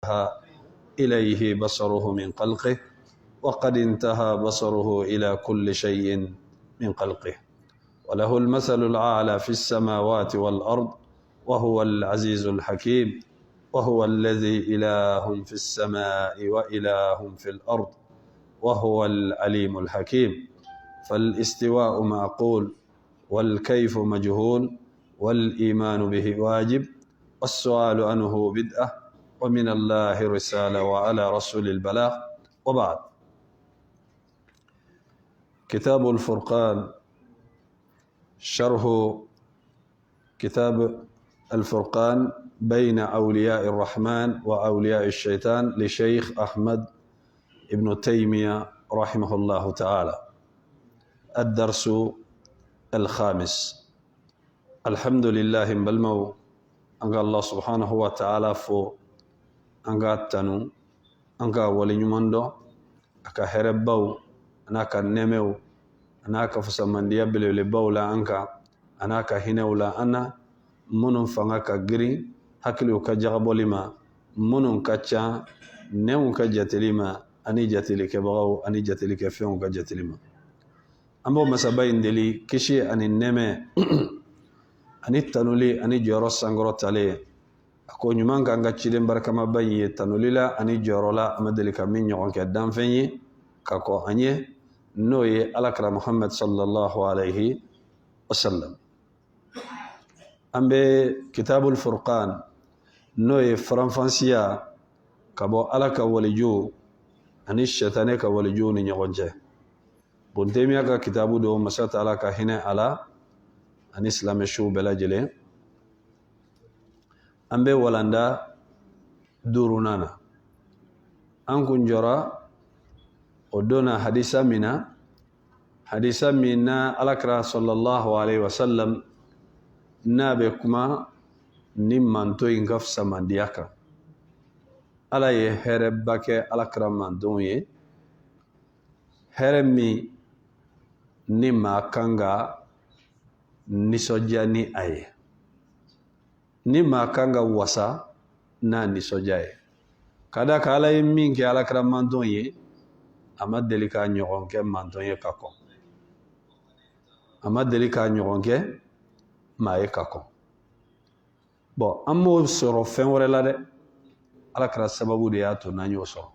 إليه بصره من قلقه وقد انتهى بصره إلى كل شيء من قلقه وله المثل الأعلى في السماوات والأرض وهو العزيز الحكيم وهو الذي إله في السماء وإله في الأرض وهو العليم الحكيم فالاستواء معقول والكيف مجهول والإيمان به واجب والسؤال عنه بدعة ومن الله رسالة وعلى رسول البلاغ وبعد. كتاب الفرقان شرح كتاب الفرقان بين أولياء الرحمن وأولياء الشيطان لشيخ أحمد ابن تيمية رحمه الله تعالى. الدرس الخامس. الحمد لله بالمو أنك الله سبحانه وتعالى فو أنك تنو أنك ولي نماندو أكا هربو أنك نمو أنك فسمان ديابلي لبولا أنك أنك هنولا أنا منون فانك غرين حكلو كجغبولي ما منون كچا نمو كجتلي ما أني جتلي كبغو أني جتلي كفيون كجتلي ما أمبو مسابين دلي كشي أني نمي أني تنولي أني جورو سانغرو تالي أكو نيمان كانغا تشيدن بركما باني تنولي لا أني جورو لا أمدلي كمين يغن كدام فيني كاكو أني نوي ألكرا محمد صلى الله عليه وسلم. أمبي كتاب الفرقان نوي فرنفانسيا كابو ألكا ولجو أني الشيطاني كولجو نيغنجه بنتيميا كا كتابو دو مسات ألكا هنا على أن إسلام شو بلا جلي أمبي ولاندا دورونانا أنكن جرا ودونا حديثا منا ألكرا صلى الله عليه وسلم نابكما نمانتو إنكف سماندياكا ala ye hɛrɛ ba kɛ alakira mandenw ye hɛrɛ min ni maa kan ka nisɔndiya ni a ye ni maa kan ka wasa n'a nisɔndiya ye ka da kan ala ye min kɛ alakira mandenw ye a ma deli k'a ɲɔgɔn kɛ mandenw ye ka kɔn a ma deli k'a ɲɔgɔn kɛ maa ye ka kɔn bon an m'o sɔrɔ fɛn wɛrɛ la dɛ alakira sababu de y'a to n'an y'o sɔrɔ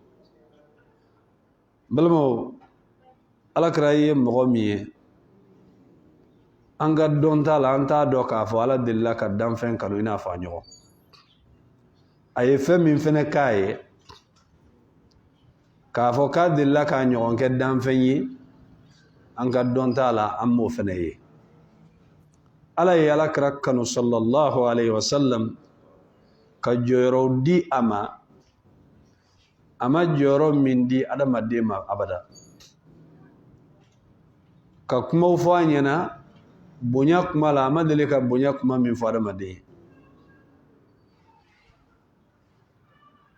balimaw alakira ye mɔgɔ min ye an ka dɔn t'a la an t'a dɔn k'a fɔ ala delila ka danfɛn kanu i n'a fɔ a ɲɔgɔn a ye fɛn min fɛnɛ k'a ye k'a fɔ k'a delila k'a ɲɔgɔn kɛ danfɛn ye an ka dɔn t'a la an m'o fɛnɛ ye ala ye alakira kanu sallallahu alaihi wasallam ka jɔyɔrɔ di a ma jɔyɔrɔ min di adamaden ma abada ka kumaw fɔ a ɲɛna bonya kuma la a ma deli ka bonya kuma min fɔ adamaden ye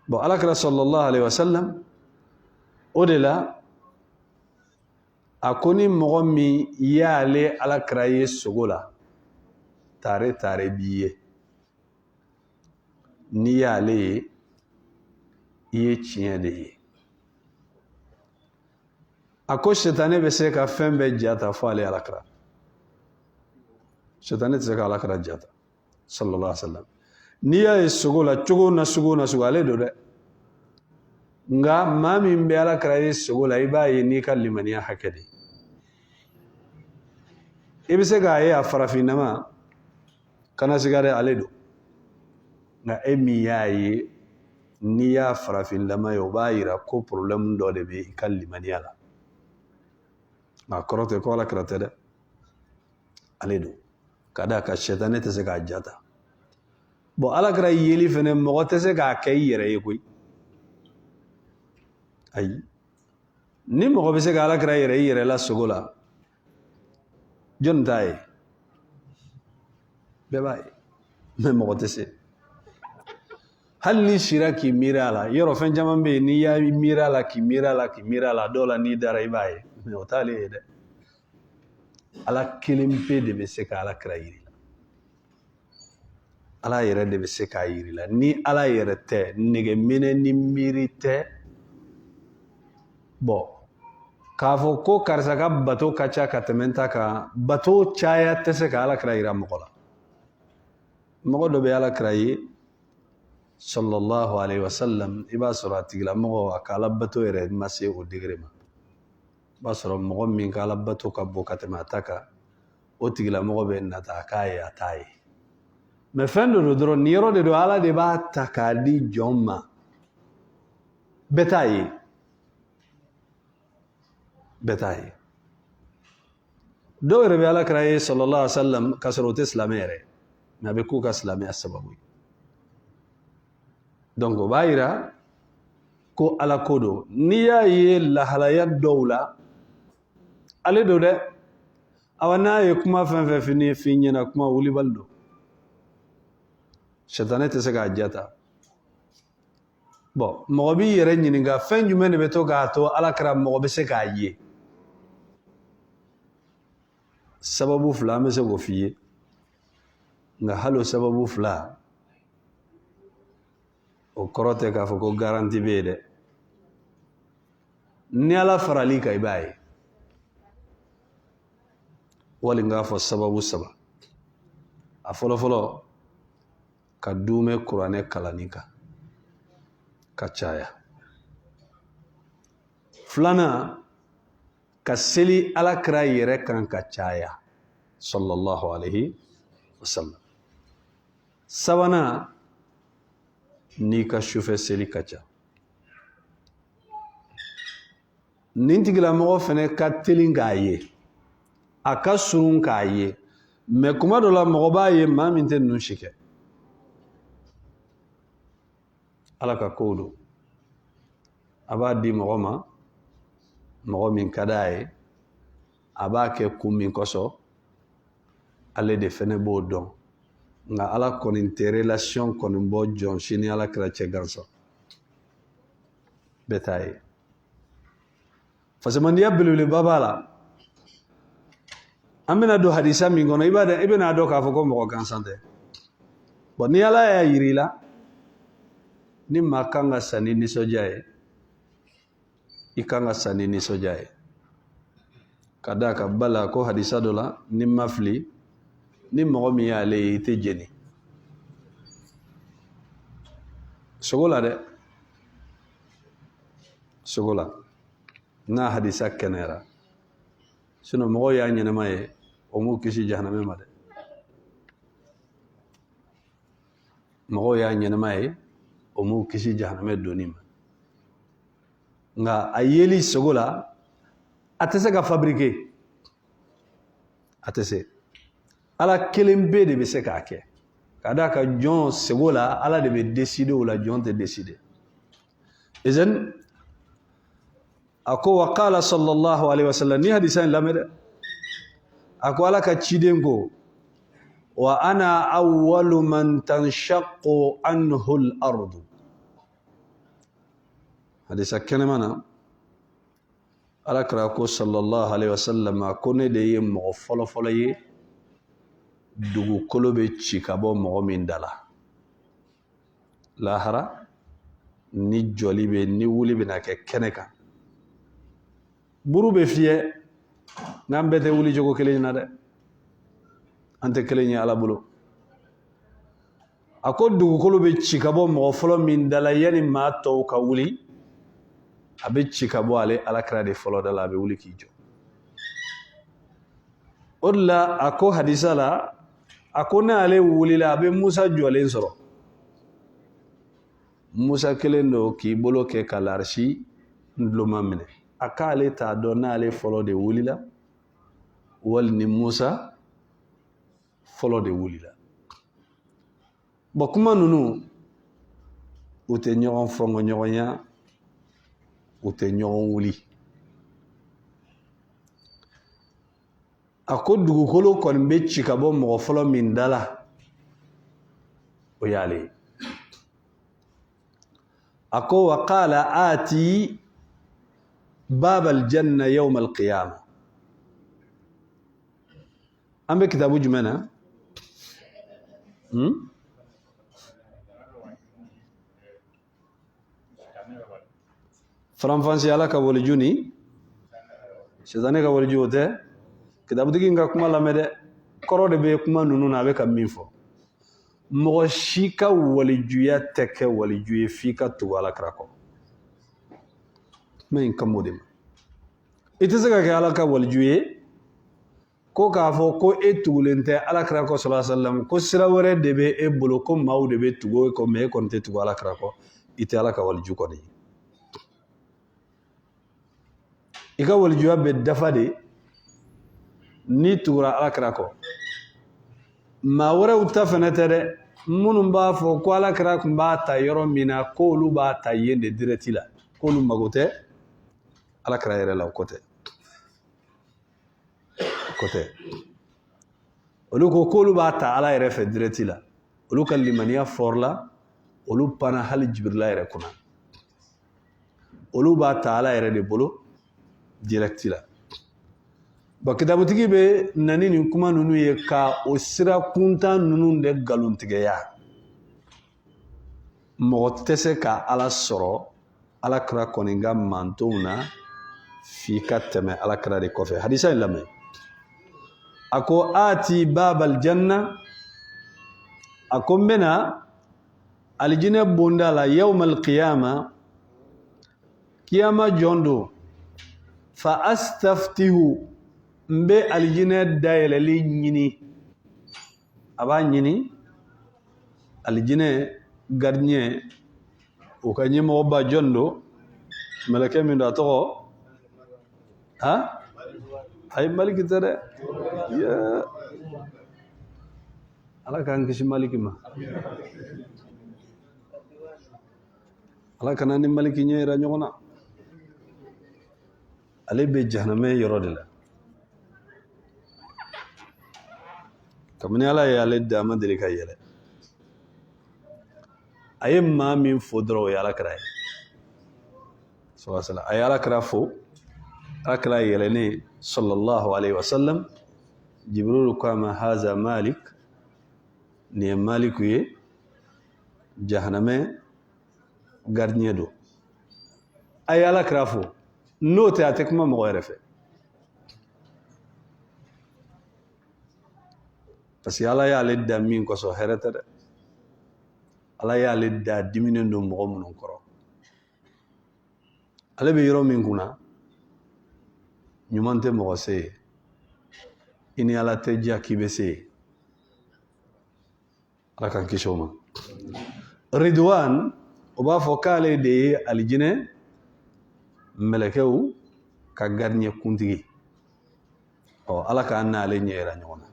bon alakira sallallahu alaihi wasallam o de la a ko ni mɔgɔ min y'ale alakira ye sogo la tare b'i ye n'i y'ale ye i ye tiɲɛ de ye a ko sitani bɛ se ka fɛn bɛɛ jata fɔ ale alakira sitani tɛ se ka alakira jata sallallahu alaihi wasallam n'i y'a ye sogo la cogo na sugu ale do dɛ nka maa min bɛ alakira ye sogo la i b'a ye n'i ka limaniya hakɛ de i bɛ se k'a ye a farafinnama kana siga dɛ ale do nka e min y'a ye n'i y'a farafinlama ye o b'a yira ko problème dɔ de bɛ i ka limaniya la nka kɔrɔ tɛ ko alakira tɛ dɛ ale do ka da ka sɛtani tɛ se k'a jata bon alakira yeli fɛnɛ mɔgɔ tɛ se k'a kɛ i yɛrɛ ye koyi ayi ni mɔgɔ bɛ se ka alakira yɛrɛ i yɛrɛ la sogo la jɔnni t'a ye bɛɛ b'a ye mais mɔgɔ tɛ se hali ni sira k'i miiri a la yɔrɔ fɛn caman bɛ yen n'i y'a miiri a la k'i miiri a la dɔw la n'i dara i b'a ye mais o t'ale ye dɛ ala kelen pe de bɛ se ka alakira yiri ala yɛrɛ de bɛ se k'a yiri la ni ala yɛrɛ tɛ nɛgɛminɛ ni miiri tɛ bon k'a fɔ ko karisa ka bato ka ca ka tɛmɛ n ta kan bato caya tɛ se ka alakira yira mɔgɔ la mɔgɔ dɔ bɛ alakira ye sallallahu alaihi wasallam i b'a sɔrɔ a tigilamɔgɔ a ka ala bato yɛrɛ ma se o degré ma i b'a sɔrɔ mɔgɔ min ka ala bato ka bon ka tɛmɛ a ta kan o tigilamɔgɔ bɛ nata a k'a ye a t'a ye mais fɛn dɔ don dɔrɔn nin yɔrɔ de don ala de b'a ta k'a di jɔn ma bɛɛ t'a ye bɛɛ t'a ye dɔw yɛrɛ bɛ alakira ye sallallahu alaihi wasallam ka sɔrɔ o tɛ silamɛ yɛrɛ mais a bɛ k'u ka silamɛya sababu ye donc o b'a yira ko ala ko don n'i y'a ye lahalaya dɔw la ale don dɛ awa n'a ye kuma fɛn fɛn f'i ɲɛna kuma wulibali don sɛtanɛ tɛ se k'a jata bon mɔgɔ b'i yɛrɛ ɲininka fɛn jumɛn de bɛ to k'a to alakira mɔgɔ bɛ se k'a ye sababu fila an bɛ se k'o f'i ye nka hali o sababu fila o kɔrɔ tɛ k'a fɔ ko garanti bɛ yen dɛ ni ala farali kan i b'a ye wali n k'a fɔ sababu saba a fɔlɔfɔlɔ ka duumɛ kuranɛ kalanni kan ka caya filanan ka seli alakira yɛrɛ kan ka caya sallallahu alaihi wasallam sabanan n'i ka sufɛ seli ka ca nin tigilamɔgɔ fɛnɛ ka teli k'a ye a ka surun k'a ye mais kuma dɔ la mɔgɔ b'a ye maa min tɛ ninnu si kɛ ala ka kow don a b'a di mɔgɔ ma mɔgɔ min ka d'a ye a b'a kɛ kun min kɔsɔn ale de fɛnɛ b'o dɔn nka ala kɔni tɛ relation kɔni bɔ jɔn si ni alakira cɛ gansan bɛɛ t'a ye fasamandiya belebeleba b'a la an bɛna don hadisa min kɔnɔ i bɛna dɔn k'a fɔ ko mɔgɔ gansan tɛ bon ni ala y'a yiri la ni maa kan ka sa ni nisɔndiya ye i kan ka sa ni nisɔndiya ye ka d'a kan bala ko hadisa dɔ la ni ma fili ni mɔgɔ min y'ale ye i tɛ jeni sogo la dɛ sogo la n'a hadisa kɛnɛyara sinon mɔgɔ y'a ɲɛnama ye o m'u kisi jahanama ma dɛ mɔgɔ y'a ɲɛnama ye o m'u kisi jahanama donni ma nka a yeli sogo la a tɛ se ka fabriquer a tɛ se ala kelen bɛ de bɛ se k'a kɛ ka d'a kan jɔn sogo la ala de bɛ décider o la jɔn tɛ décider izen a ko wa qala sallallahu alaihi wasallam ni hadisa in lamɛn dɛ a ko ala ka ciden ko wa ana awwalu man tanshaqqu anhu al-ardu hadisa kɛnɛma na ala kira ko sallallahu alaihi wasallam ko ne de ye mɔgɔ fɔlɔfɔlɔ ye dugukolo bɛ ci ka bɔ mɔgɔ min da la lahara ni jɔli bɛ ni wuli bɛ na kɛ kɛnɛ kan buru bɛ fiyɛ n'an bɛɛ tɛ wuli cogo kelen na dɛ an tɛ kelen ye ala bolo a ko dugukolo bɛ ci ka bɔ mɔgɔ fɔlɔ min da la yanni maa tɔw ka wuli a bɛ ci ka bɔ ale alakira de fɔlɔ da la a bɛ wuli k'i jɔ o de la a ko hadisa la a ko n'ale wulila a bɛ musa jɔlen sɔrɔ musa kelen don k'i bolo kɛ ka larisi nduloma minɛ a k'ale t'a dɔn n'ale fɔlɔ de wulila wali ni musa fɔlɔ de wulila bon kuma ninnu u tɛ ɲɔgɔn fɔngɔ ɲɔgɔnya u tɛ ɲɔgɔn wuli a ko dugukolo kɔni bɛ ci ka bɔ mɔgɔ fɔlɔ min da la o y'ale a ko wa qala ati bab aljanna yawm alqiyama an bɛ kitabu jumɛn na faranfansi ala ka waliju ni shetane ka waliju o tɛ kitabutigi ka kuma lamɛn dɛ kɔrɔ de bɛ kuma ninnu na a bɛ ka min fɔ mɔgɔ si ka walijuya tɛ kɛ waliju ye f'i ka tugu alakira kɔ kuma in ka m'o de ma i tɛ se ka kɛ ala ka waliju ye ko k'a fɔ ko e tugulen tɛ alakira kɔ sallallahu alaihi wasallam ko sira wɛrɛ de bɛ e bolo ko maaw de bɛ tugu e kɔ mais e kɔni tɛ tugu alakira kɔ i tɛ ala ka waliju kɔni ye i ka walijuya bɛ dafa de n'i tugura alakira kɔ maa wɛrɛw ta fɛnɛ tɛ dɛ minnu b'a fɔ ko alakira tun b'a ta yɔrɔ min na k'olu b'a ta yen de direct la k'olu mago tɛ alakira yɛrɛ la o ko tɛ olu ko k'olu b'a ta ala yɛrɛ fɛ direct la olu ka limaniya fɔrla olu panna hali jibirila yɛrɛ kunna olu b'a ta ala yɛrɛ de bolo direct la ba kitabutigi bɛ nani nin kuma ninnu ye ka o sira kuntan ninnu de galontigɛya mɔgɔ tɛ se ka ala sɔrɔ alakira kɔni ka mantonw na f'i ka tɛmɛ alakira de kɔfɛ hadisa in lamɛn a ko ati babal janna a ko n bɛna alijinɛ bonda la yawmal qiyama kiyama jɔn don fa astaftihu n bɛ alijinɛ dayɛlɛli ɲini a b'a ɲini alijinɛ gardien o ka ɲɛmɔgɔba jɔn don mɛlɛkɛ min don a tɔgɔ ayi maliki tɛ dɛ ala k'an kisi maliki ma ala kana ni maliki ɲɛ yira ɲɔgɔn na ale bɛ jahanamɛ yɔrɔ de la kabini ala ye ale da a ma deli ka yɛlɛ a ye maa min fo dɔrɔn o ye alakira ye a ye alakira fo alakira yɛlɛnen sallallahu alaihi wasallam jibrilu ko a ma haza malik nin ye maliku ye jahanamɛ gardien don a ye alakira fo n'o tɛ a tɛ kuma mɔgɔ yɛrɛ fɛ parce que ala y'ale da min kɔsɔn hɛrɛ tɛ dɛ ala y'ale da diminen don mɔgɔ minnu kɔrɔ ale bɛ yɔrɔ min kunna ɲuman tɛ mɔgɔ se yen i ni ala tɛ diya k'i bɛ se yen ala k'an kisi o ma ridwan o b'a fɔ k'ale de ye alijinɛ mɛlɛkɛw ka gardien kuntigi ala k'an n'ale ɲɛ yira ɲɔgɔn na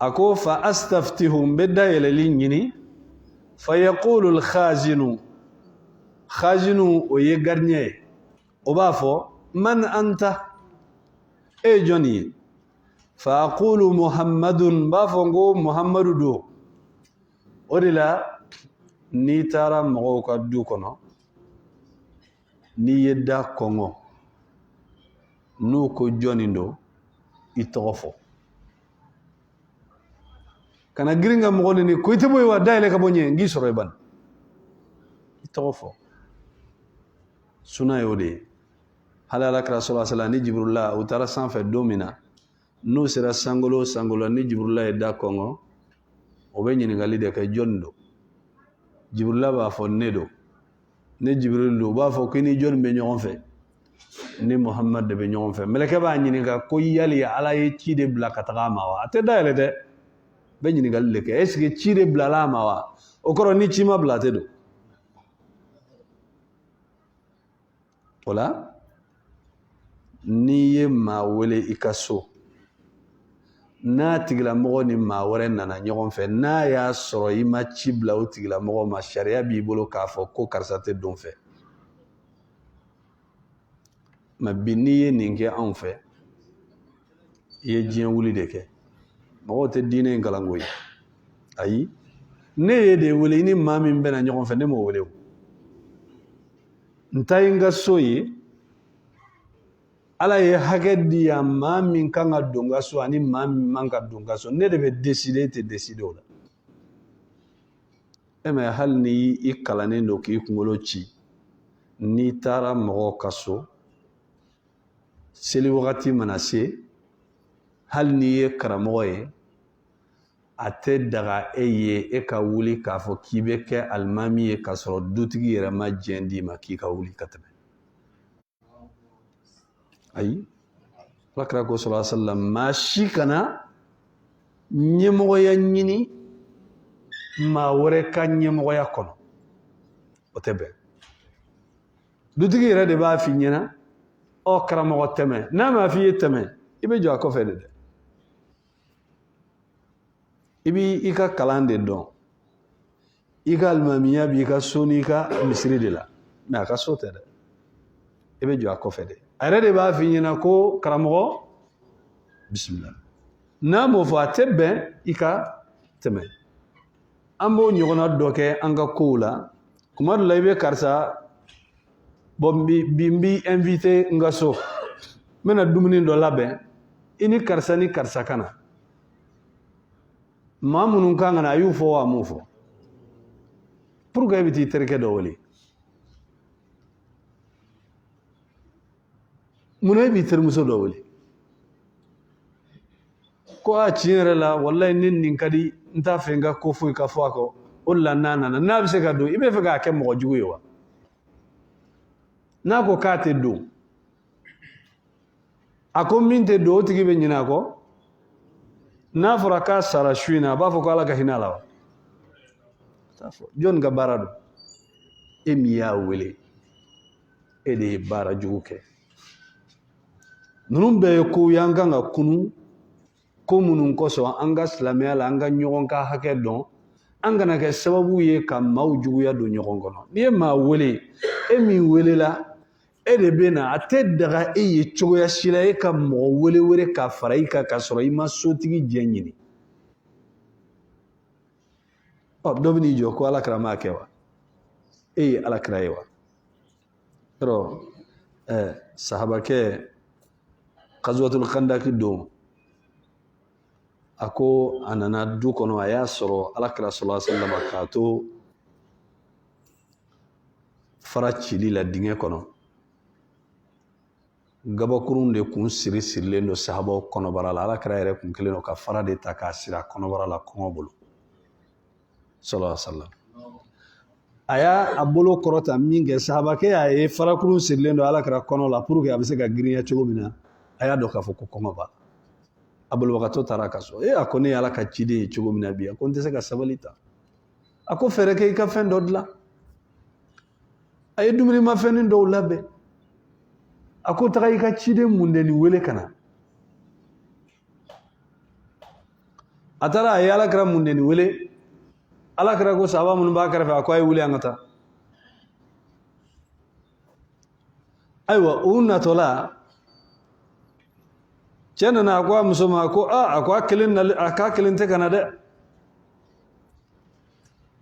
a ko fa astaftihu n bɛ dayɛlɛli ɲini fa yaqulu al-khazinu o ye gardien ye o b'a fɔ man anta e jɔn ye fa aqulu muhammadun b'a fɔ n ko muhammadu don o de la n'i taara mɔgɔw ka du kɔnɔ n'i ye da kɔngɔ n'u ko jɔnni don i tɔgɔ fɔ kana girin ka mɔgɔ nini ko i tɛ bɔ yen wa dayɛlɛ ka bɔ ɲɛ n k'i sɔrɔ i bani i tɔgɔ fɔ suna ye o de ye hali alakira sallallahu alaihi wasallam ni jibrila u taara sanfɛ don min na n'u sera sangolo o sangolo ni jibrila ye da kɔngɔ o bɛ ɲininkali de kɛ jɔnni don jibrila b'a fɔ ne don ne jibril don u b'a fɔ ko ni jɔnni bɛ ɲɔgɔn fɛ ni muhammad de bɛ ɲɔgɔn fɛ mɛlɛkɛ b'a ɲininka ko yali ala ye ci de bila ka taga a ma wa a tɛ dayɛlɛ dɛ bɛ ɲininkali de kɛ est ce que ci de bilala a ma wa o kɔrɔ ni ci ma bila a tɛ don o la n'i ye maa wele i ka so n'a tigilamɔgɔ ni maa wɛrɛ nana ɲɔgɔn fɛ n'a y'a sɔrɔ i ma ci bila o tigilamɔgɔ ma sariya b'i bolo k'a fɔ ko karisa tɛ don fɛ mɛ bi n'i ye nin kɛ anw fɛ i ye diɲɛ wuli de kɛ mɔgɔw tɛ diinɛ in kalanko ye ayi ne ye de wele i ni maa min bɛna ɲɔgɔn fɛ ne m'o wele o n ta ye n ka so ye ala ye hakɛ di yan maa min kan ka don n ka so ani maa min man ka don n ka so ne de bɛ décider tɛ décider o la ema hal ni i kalanen do k'i kunkolo ci n'i taara mɔgɔw ka so seli wagati mana se hali n'i ye karamɔgɔ ye a tɛ daga e ye e ka wuli k'a fɔ k'i bɛ kɛ alimami ye k'a sɔrɔ dutigi yɛrɛ ma jɛn d'i ma k'i ka wuli ka tɛmɛ ayi alakira ko sallallahu alaihi wasallam maa si kana ɲɛmɔgɔya ɲini maa wɛrɛ ka ɲɛmɔgɔya kɔnɔ o tɛ bɛn dutigi yɛrɛ de b'a f'i ɲɛna ɔ karamɔgɔ tɛmɛ n'a m'a f'i ye tɛmɛ i bɛ jɔ a kɔfɛ de dɛ i b'i ka kalan de dɔn i ka alimamiya b'i ka so n'i ka misiri de la mais a ka so tɛ dɛ i bɛ jɔ a kɔfɛ de a yɛrɛ de b'a f'i ɲɛna ko karamɔgɔ bisimila n'a m'o fɔ a tɛ bɛn i ka tɛmɛ an b'o ɲɔgɔnna dɔ kɛ an ka kow la kuma dɔ la i bɛ karisa bon bi n b'i invité n ka so n bɛna dumuni dɔ labɛn i ni karisa ka na maa minnu kan ka na a y'u fɔ wa a m'u fɔ pourquoi i bɛ t'i terikɛ dɔ wele munna i b'i terimuso dɔ wele ko a tiɲɛ yɛrɛ la walayi ne nin ka di n t'a fɛ n ka ko foyi ka fɔ a kɔ o de la n'a nana n'a bɛ se ka don i bɛ fɛ k'a kɛ mɔgɔ jugu ye wa n'a ko k'a tɛ don a ko min tɛ don o tigi bɛ ɲinɛ a kɔ n'a fɔra k'a sara su in na a b'a fɔ ko ala ka hinɛ a la wa t'a fɔ jɔnni ka baara don e min y'a wele e de ye baara jugu kɛ ninnu bɛɛ ye kow ye an kan ka kunu ko minnu kosɔn an ka silamɛya la an ka ɲɔgɔn ka hakɛ dɔn an kana kɛ sababu ye ka maaw juguya don ɲɔgɔn kɔnɔ n'i ye maa wele e min welela e de bɛ na a tɛ daga e ye cogoya si la e ka mɔgɔ wele wele ka fara i kan k'a sɔrɔ i ma sotigi jɛ ɲini ɔ dɔ bɛ n'i jɔ ko alakira m'a kɛ wa e ye alakira ye wa yɔrɔ sahabakɛ gazuwatul kandaki don a ko a nana du kɔnɔ a y'a sɔrɔ alakira sallallahu alaihi wasallam k'a to fara cili la dingɛ kɔnɔ gabakurun de kun sirilen don sahabaw kɔnɔbara la alakira yɛrɛ kun kelen don ka fara de ta k'a siri a kɔnɔbara la kɔngɔ bolo sallallahu alaihi wasallam a y'a bolo kɔrɔta min kɛ sahabakɛ y'a ye farakurun sirilen don alakira kɔnɔ la pour que a bɛ se ka girinya cogo min na a y'a dɔn k'a fɔ ko kɔngɔ b'a la a bolobagatɔ taara ka so a ko ne ye ala ka ciden ye cogo min na bi a ko n tɛ se ka sabali ta a ko fɛrɛ kɛ i ka fɛn dɔ dilan a ye dumunimafɛnnin dɔw labɛn a ko taga i ka ciden mundeni wele ka na a taara a ye alakira mundeni wele alakira ko sahaba minnu b'a kɛrɛfɛ a ko a ye wuli an ka taa ayiwa u natɔla cɛ nana a ko a muso ma ko a k'a kelen tɛ ka na dɛ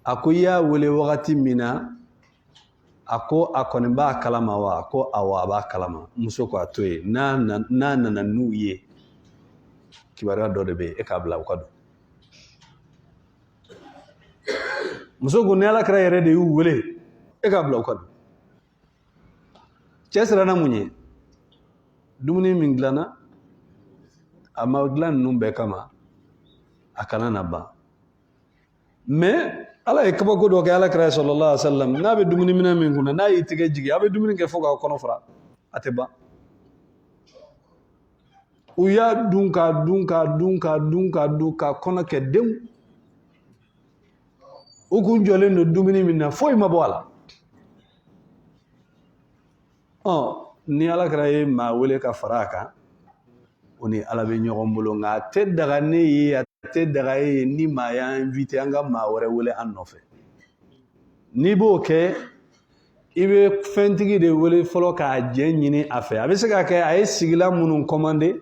a ko i y'a wele wagati min na a ko a kɔni b'a kalama wa a ko awɔ a b'a kalama muso ko a to yen n'a nana n'u ye kibaruya dɔ de bɛ yen e k'a bila u ka don muso ko ni alakira yɛrɛ de y'u wele e k'a bila u ka don cɛ siranna mun ye dumuni min dilanna a ma dilan ninnu bɛɛ kama a kana na ban mais ala ye kabako dɔ kɛ alakira sallallahu alaihi wasallam n'a bɛ dumuni minɛ min kunna n'a y'i tigɛ jigin a bɛ dumuni kɛ fo k'a kɔnɔ fara a tɛ ban u y'a dun k'a dun k'a dun k'a dun k'a dun k'a kɔnɔ kɛ denw u kun jɔlen don dumuni min na foyi ma bɔ a la ni alakira ye maa wele ka fara a kan o ni ala bɛ ɲɔgɔn bolo nka a tɛ daga ne ye a tɛ daga e ye ni maa y'an invité an ka maa wɛrɛ wele an nɔfɛ n'i b'o kɛ i bɛ fɛntigi de wele fɔlɔ k'a jɛ ɲini a fɛ a bɛ se ka kɛ a ye sigilan minnu commandé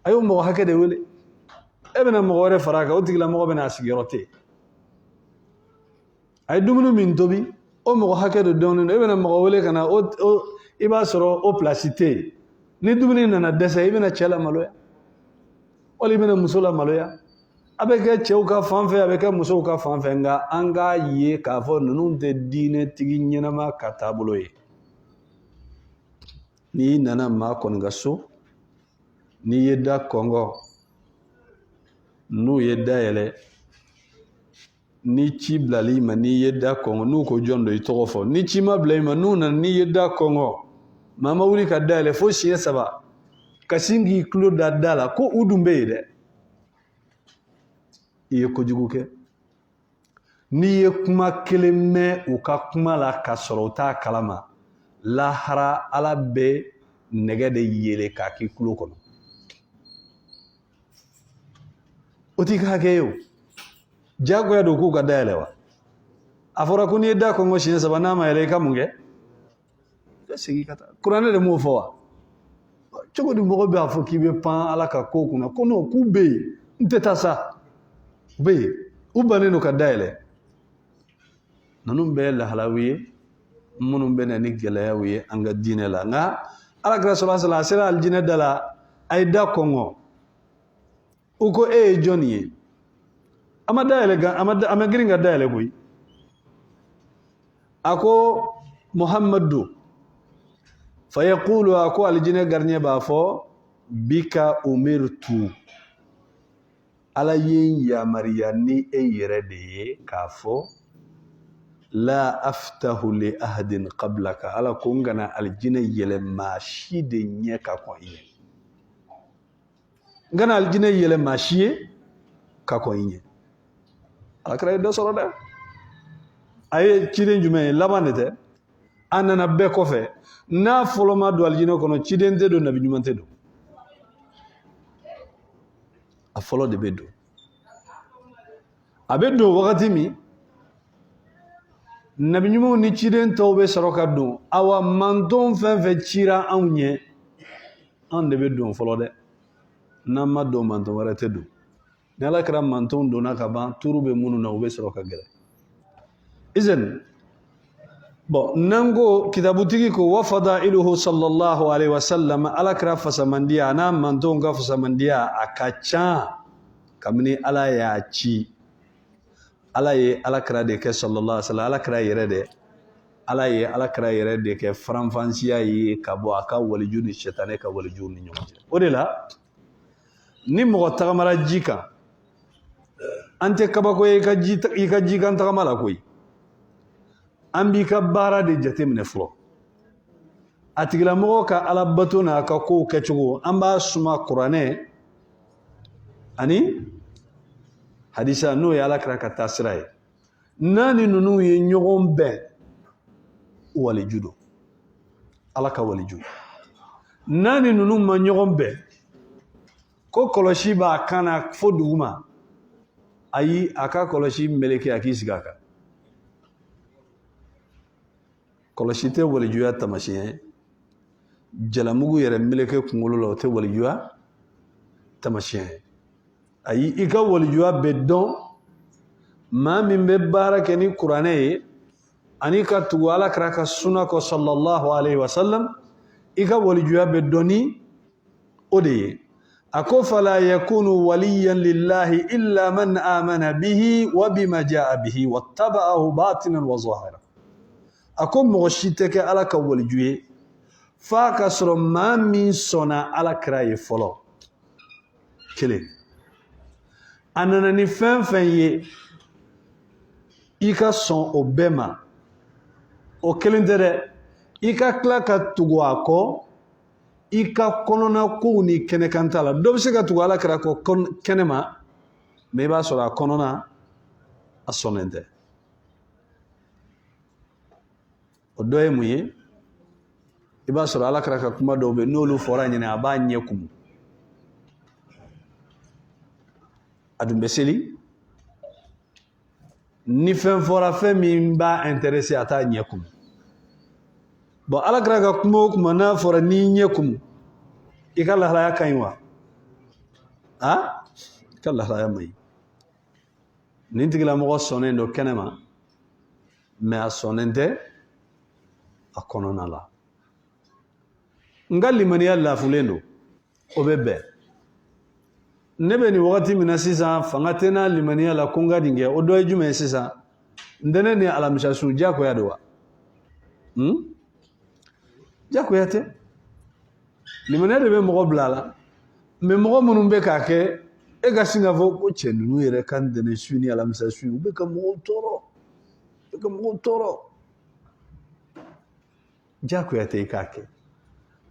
a y'o mɔgɔ hakɛ de wele e bɛna mɔgɔ wɛrɛ fara a kan o tigilamɔgɔ bɛna a sigiyɔrɔ tɛ yen a ye dumuni min tobi o mɔgɔ hakɛ de dɔnnen don e bɛna mɔgɔ wele ka na i b'a sɔrɔ o place tɛ yen ni dumuni nana dɛsɛ i bɛna cɛ la maloya wala i bɛna muso la maloya avec cɛw ka fan fɛ avec musow ka fan fɛ nka an k'a ye k'a fɔ ninnu tɛ diinɛtigi ɲɛnama ka taabolo ye n'i nana maa kɔni ka so n'i ye da kɔngɔ n'u ye da yɛlɛ ni ci bilali ma n'i ye da kɔngɔ n'u ko jɔn do i tɔgɔ fɔ ni ci ma bila i ma n'u nana n'i ye da kɔngɔ maa ma wuli ka da yɛlɛ fo siɲɛ 3 ka sin k'i tulo da la ko u dun bɛ yen dɛ i ye kojugu kɛ n'i ye kuma kelen mɛn u ka kuma la ka sɔrɔ u t'a kalama lahara ala bɛ nɛgɛ de yɛlɛ k'a k'i tulo kɔnɔ o t'i ka hakɛ ye o jagoya don k'u ka da yɛlɛ wa a fɔra ko n'i ye da kɔngɔ siɲɛ 3 n'a ma yɛlɛ i ka mun kɛ i ka segin ka taa kuranɛ de m'o fɔ wa cogo di mɔgɔ b'a fɔ k'i bɛ pan ala ka ko kunna ko non k'u bɛ yen n tɛ taa sa u bɛ yen u bannen don ka da yɛlɛ ninnu bɛɛ ye lahalaw ye minnu bɛ na ni gɛlɛyaw ye an ka diinɛ la nka alakira sallallahu alaihi wasallam a sera alijinɛ da la a ye da kɔngɔ u ko e ye jɔn ye a ma girin ka da yɛlɛ koyi a ko muhammadu fa yaqulu a ko alijinɛ gardien b'a fɔ bika umirtu ala ye n yamariya ni e yɛrɛ de ye k'a fɔ la aftahu li ahadin qablaka ala ko n kana alijinɛ yɛlɛ maa si de ɲɛ ka kɔn i ɲɛ n kana alijinɛ yɛlɛ maa si ye ka kɔn i ɲɛ alakira ye dɔ sɔrɔ dɛ a ye ciden jumɛn ye laban de tɛ a nana bɛɛ kɔfɛ n'a fɔlɔ ma don alijinɛ kɔnɔ ciden tɛ don nabi ɲuman tɛ don a fɔlɔ de bɛ don a bɛ don wagati min nabi ɲumanw ni ciden tɔw bɛ sɔrɔ ka don awa manton fɛn fɛn cira anw ɲɛ an de bɛ don fɔlɔ dɛ n'an ma don manton wɛrɛ tɛ don ni ala kɛra manton donna ka ban turu bɛ minnu na u bɛ sɔrɔ ka gɛrɛ izan bon n'an ko kitabutigi ko wa fadailuhu sallallahu alaihi wasallam ala kɛra fasamandiya a n'a mantonw ka fasamandiya a ka ca kabini ala y'a ci ala ye alakira de kɛ sallallahu alaihi wasallam alakira yɛrɛ de ala ye alakira yɛrɛ de kɛ faranfasiya ye ka bɔ a ka waliju ni sɛtanɛ ka waliju ni ɲɔgɔn cɛ o de la ni mɔgɔ tagamara ji kan an tɛ kabako ye i ka ji kan tagama la koyi an b'i ka baara de jateminɛ fɔlɔ a tigilamɔgɔ ka alabato n'a ka kow kɛcogo an b'a suma kuranɛ ani hadisa n'o ye alakira ka taasira ye n'a ni ninnu ye ɲɔgɔn bɛn waliju don ala ka waliju n'a ni ninnu ma ɲɔgɔn bɛn ko kɔlɔsi b'a kan na fo duguma ayi a ka kɔlɔsi meleke a k'i sigi a kan kɔlɔsi tɛ walijuya taamasiyɛn jalamugu yɛrɛ meleke kunkolo la o tɛ walijuya taamasiyɛn ayi i ka walijuya bɛ dɔn maa min bɛ baara kɛ ni kuranɛ ye ani ka tugu alakira ka sunna kɔ sallallahu alaihi wasallam i ka walijuya bɛ dɔn ni o de ye a ko fala yakunu waliyan lillahi illa man amana bihi wa bima jaa bihi wattaba'ahu batinan wa zahira a ko mɔgɔ si tɛ kɛ ala ka waliju ye f'a ka sɔrɔ maa min sɔnna alakira ye fɔlɔ kelen a nana ni fɛn fɛn ye i ka sɔn o bɛɛ ma o kelen tɛ dɛ i ka tila ka tugu a kɔ i ka kɔnɔna kow ni kɛnɛkan t'a la dɔ bɛ se ka tugu alakira kɔ kɛnɛ ma mɛ i b'a sɔrɔ a kɔnɔna a sɔnnen tɛ o dɔ ye mun ye i b'a sɔrɔ alakira ka kuma dɔw bɛ n'olu fɔra ɲinɛ a b'a ɲɛ kumu a dun bɛ seli ni fɛn fɔra fɛn min b'a intéressé a t'a ɲɛ kumu bon alakira ka kuma o kuma n'a fɔra n'i ɲɛ kumu i ka lahalaya ka ɲi wa i ka lahalaya man ɲi nin tigilamɔgɔ sɔnnen don kɛnɛ ma mɛ a sɔnnen tɛ a kɔnɔna la n ka limaniya lafulen don o bɛ bɛn nebeni wakati mina sisa fangatena limaniya la konga dinge o do jume sisa ndene ne alamisa su jako ya dowa jako yate limaniya de be mogo blala me mogo munun be ka ke e ga singa fo ko chennu yere kan dene suni alamisa su be ka mogo toro jako yate ka ke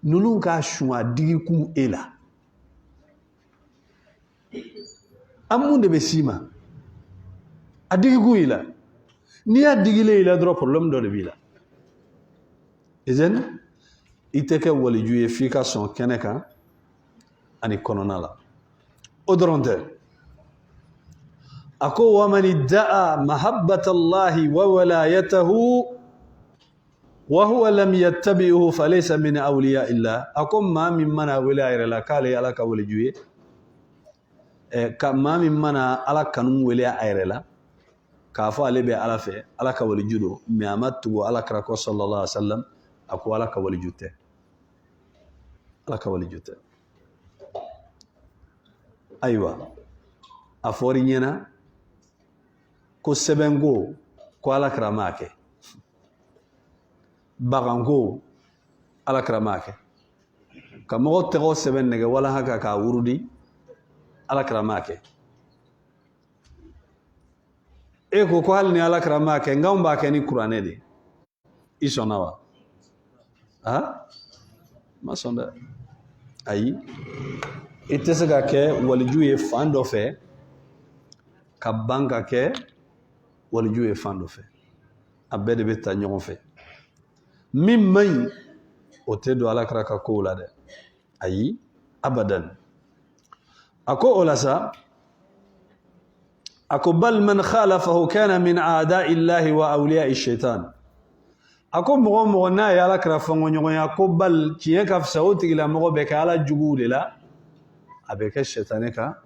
nulun ka shuma digi kum ela amun de be sima adigi ku ila ni adigi le ila dro problem do de bila ezen iteke wali juye fika son keneka ani konona la odronte ako wa man idda'a mahabbata allahi wa walayatahu wa huwa lam yattabi'uhu falaysa min awliya illa ako ma min mana wilayra la kale ala ka wali juye ka ma min mana ala kanun wele ayrela ka fa ale be ala fe ala ka wali judo mi amatu ala krako sallallahu alaihi wasallam ako ala ka wali jute ala ka wali jute aywa afori nyena ko sebengo ko ala kramake bagango ala kramake kamo tego seben nege wala haka ka wurudi ala kramake e ko hal ni ala kramake ngamba ke ni qur'ane de isonawa ha masonda ayi itesega ke walijuye fando fe kabanga ke walijuye fando fe abede beta nyon fe mimay otedo ala kraka ko la de ayi abadan ako olasa ako bal man khalafahu kana min a'da'i llahi wa awliya'i shaitan ako mogo na ya ala kra fango nyon ya ko bal kiye ka fsauti ila mogo be ka ala jugude la abeke shaitane ka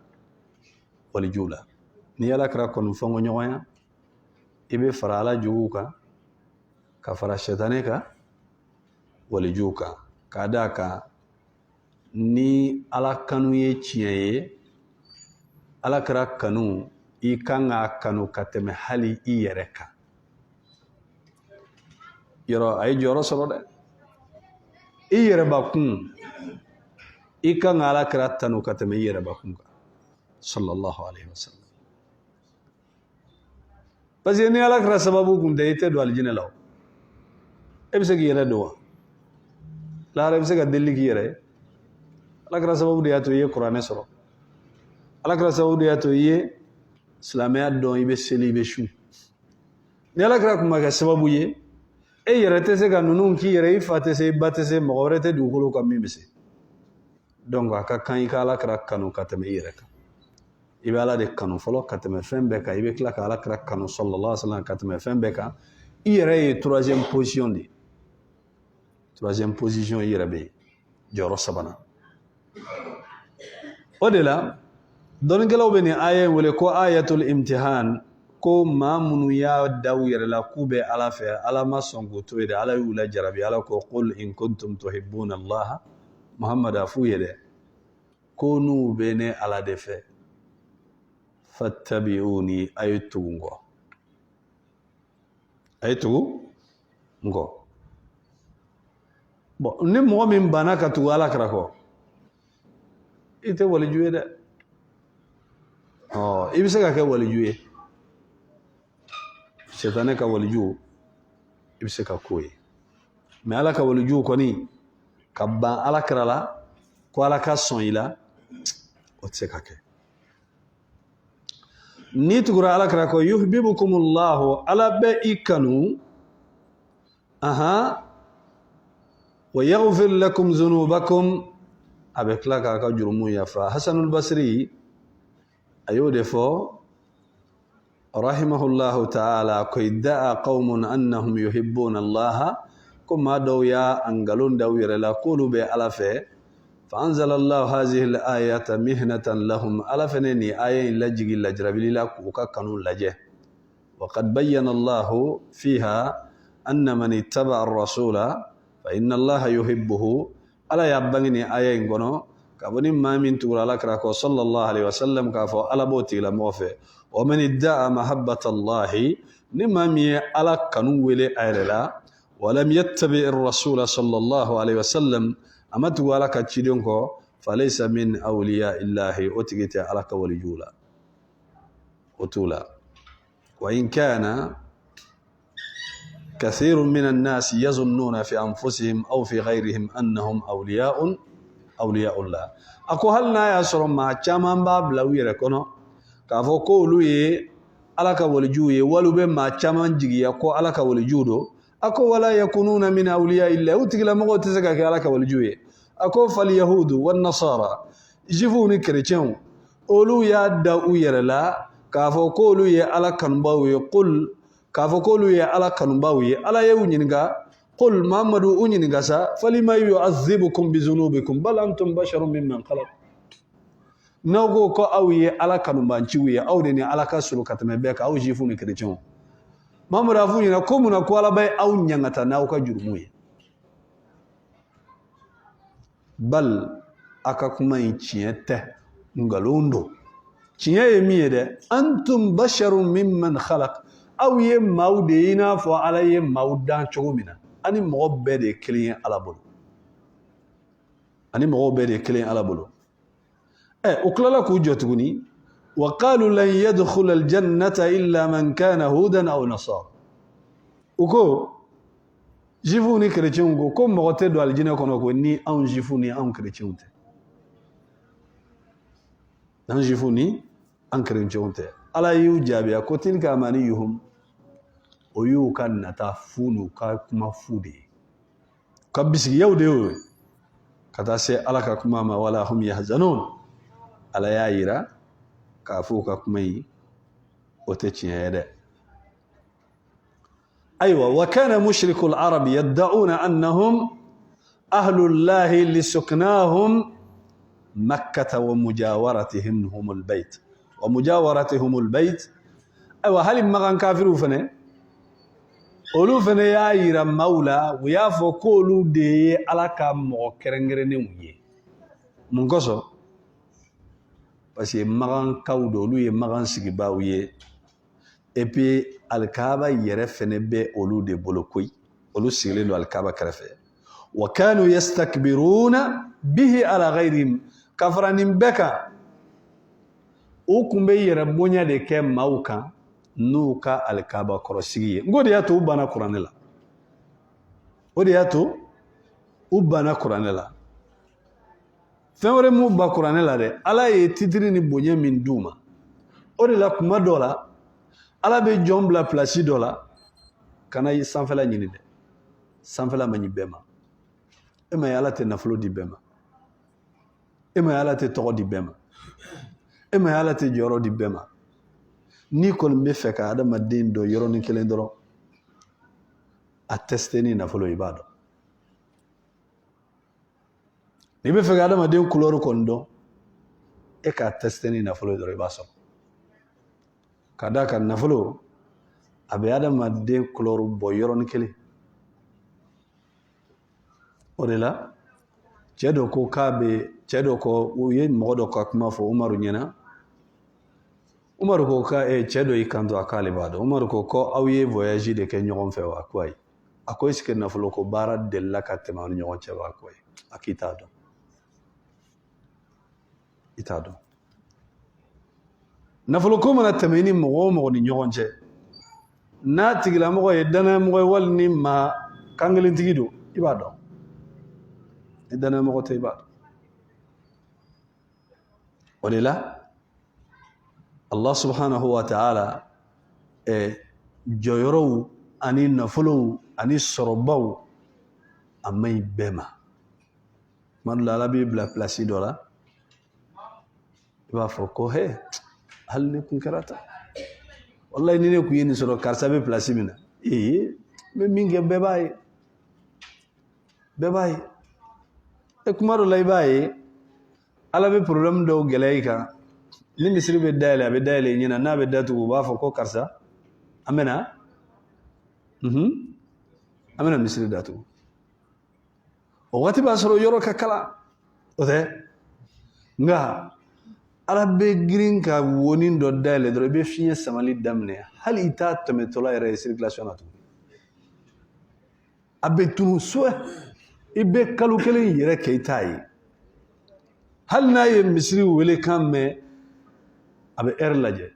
walijula ni ala kra kon fango nyon ya ibe fara ala juguka ka fara shaitane ka walijuka kadaka ni ala kanu ye tiye ala kra kanu i kanga kanu kateme hali i yereka yoro ay joro solo de i yere bakun i kanga ala kra tanu kateme yere bakun sallallahu alaihi wasallam parce ni ala kra sababu kun de ite do aljina law ebse gi yere do la rebse ga delli gi yere ala kra sababu de yato ye qur'ane soro ala kra sababu de yato ye islamiyat don ibe seli be shu ni ala kra kuma ga sababu ye e yere tese ga nunun ki yere ifate se batese mogorete du kolo kam mimise donc aka kan ika ala kra kanu katame yere ka ibe ala de kanu folo katame fembe ka ibe kla ka ala kra kanu sallallahu alaihi wasallam katame fembe ka yere e troisième position yere be joro sabana odela don gelaw be ni aya wala ko ayatul imtihan ko mamunu ya daw yere la kube ala fe ala ma songo to ede ala yula jarabi ala ko qul in kuntum tuhibbuna allah muhammad afu yede ko nu bene ala de fe fattabi'uni aytu ngo bo ni mo min banaka tu ala krako ite wali juye de ibise ka ke wali juye shetane ka wali ju ibise ka koyi me ala ka wali ju koni kabba ala krala ko ala ka son ila otse ka ke ni tugura ala krako yuhibbukumullahu ala be ikanu wa yaghfir lakum dhunubakum avec la ka jurumu yafa Hasan al-Basri ayo defo rahimahullahu ta'ala ko idda'a qaumun annahum yuhibbuna Allah kuma dawya angalun dawira la qulube alafe fa anzala Allah hadhihi al-ayata mihnatan lahum alafani ayatin lajigi lajrabili la ku ka kanu laje wa qad bayyana Allah fiha anna man ittaba'a ar-rasula fa inna Allah yuhibbuhu ala yabbangini ayatin gono كابوني ما من تقول لك راكو صلى الله عليه وسلم كافو على بوتي لموفي ومن ادعى محبة الله نما مي على كانوا ولي أيرلا ولم يتبع الرسول صلى الله عليه وسلم أما تقول لك تشيدونكو فليس من أولياء الله أتجت على كولجولا أتولا وإن كان كثير من الناس يظنون في أنفسهم أو في غيرهم أنهم أولياء الله أكو هل نا يسرم ما كمان باب لو يركونه كافو كولوي على كولجوي ولو بما كمان جيجي أكو على كولجودو أكو ولا يكونون من أولياء الله وتقول ما قلت زكاك على كولجوي أكو فاليهود والنصارى يجيبوني كريتشون أولو يا داو يرلا كافو كولوي على كنباوي قل كافو كولوي على كنباوي على يونينغا قل محمد أونينغا سا فلما يعذبكم بذنوبكم بل أنتم بشر ممن خلق نوغو كو أوي على كنبانشوي أو دني على كسلو كتمبيك أو جيفوني كريتشون محمد أفوني كومنا كوالا باي أو نيانغتا ناوكا جرموي بل أكاكما ينشيته نغالوندو شيء يميده أنتم بشر ممن خلق أو يمودينا فعلى يمودان شغمنا أني مغبر كلين على بلو أني مغبر كلين على بلو أكلا لك وجهتني وقالوا لن يدخل الجنة إلا من كان هودا أو نصارى وكو جيفوني كريتشونغو كم مغتدوا على الجنة كونو ني أون جيفوني أون كريتشونته نجيفوني أنكرين جونته على يوجابيا كوتين كامانيهم ويو كان نتافونو كما فودي كبسي يوديو كتاسي على كما ولا هم يحزنون على يايرا كافوكا كمي وتشيهده أيوة وكان مشرك العرب يدعون أنهم أهل الله لسكناهم مكة ومجاورتهم هم البيت أيوة هل مغان كافروا فنه أولو فنه يا إيرا مولا ويافو كولو دي على كام مغكرنغرنه ويه منقصو بس مغان كاودو لو مغان سيغبا ويه epi alkaba yere fene be olu de bolokoi olu silendo alkaba krefe wa kanu yastakbiruna bihi ala ghayrihim kafranin beka ukumbe yere bonya de ke mauka nuka alkaba korosigiye ngodi yato ubana kuranela odi yato ubana kuranela fewre mu ba kuranela de ala ye titiri ni bonya min duma odi la kuma dola ala be jombla place dola kana yi sanfela nyini de sanfela manyi bema ema yala te naflo di bema ema yala te togo di bema ema yala te joro di bema ni kol me feka adama den do yoro ni kelen doro atteste ni naflo ibado ni be feka adama den couleur kondo e ka atteste ni naflo doro ibaso kadaka naflo abe adama den couleur bo yoro ni kelen orela cedo ko kabe cedo ko uye modo ko kuma fo umaru nyena umaru ko ka cedo ikanto akale bado umaru ko awye voyage de ke nyon fe wa kwai akoy ske naflo ko bara de la katema nyon che wa kwai akitado itado naflo ko mana tamini mo ni nyon che na tigila mo yedana mo walni ma kangelin tigido ibado idana mo tayba ولله الله سبحانه وتعالى جيرو اني نفلو اني سربو امي بما من لا لا بلا بلاسي دولا يبا فوكو هي هل نكون كراتا والله ني نكو يني سرو كارسا بي بلاسي منا مينغي بباي اكمارو لاي باي ala be problem do geleika ni misri be dale nyina na be datu ba fa ko karsa amena amena misri datu o wati ba soro yoro ka kala ode nga ala be green ka woni do dale do be fiye samali damne hal ita tometola yere circulation atu abetu so ibe kalu kelen yere keitai hal na ye misri wele kamme abe laje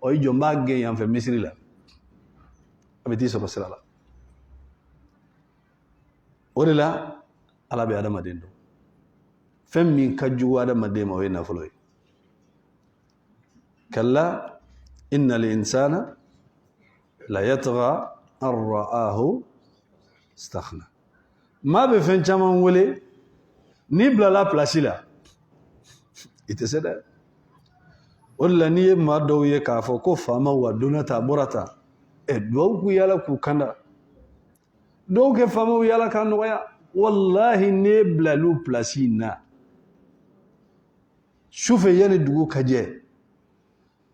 o ijo magge yam fe misri la abe ti so basala orila ala be adama dendo fem min kaju adama de ma wena fuloy kalla innal insana la yatgha an ra'ahu istakhna ma be fen chaman wele ni bla la place la ite seda wala ni ma do ye ka fo ko fama wa donata borata e do ku yala ku kanda do ke fama yala kan no ya wallahi ne bla lu place na shufe yani dugu kaje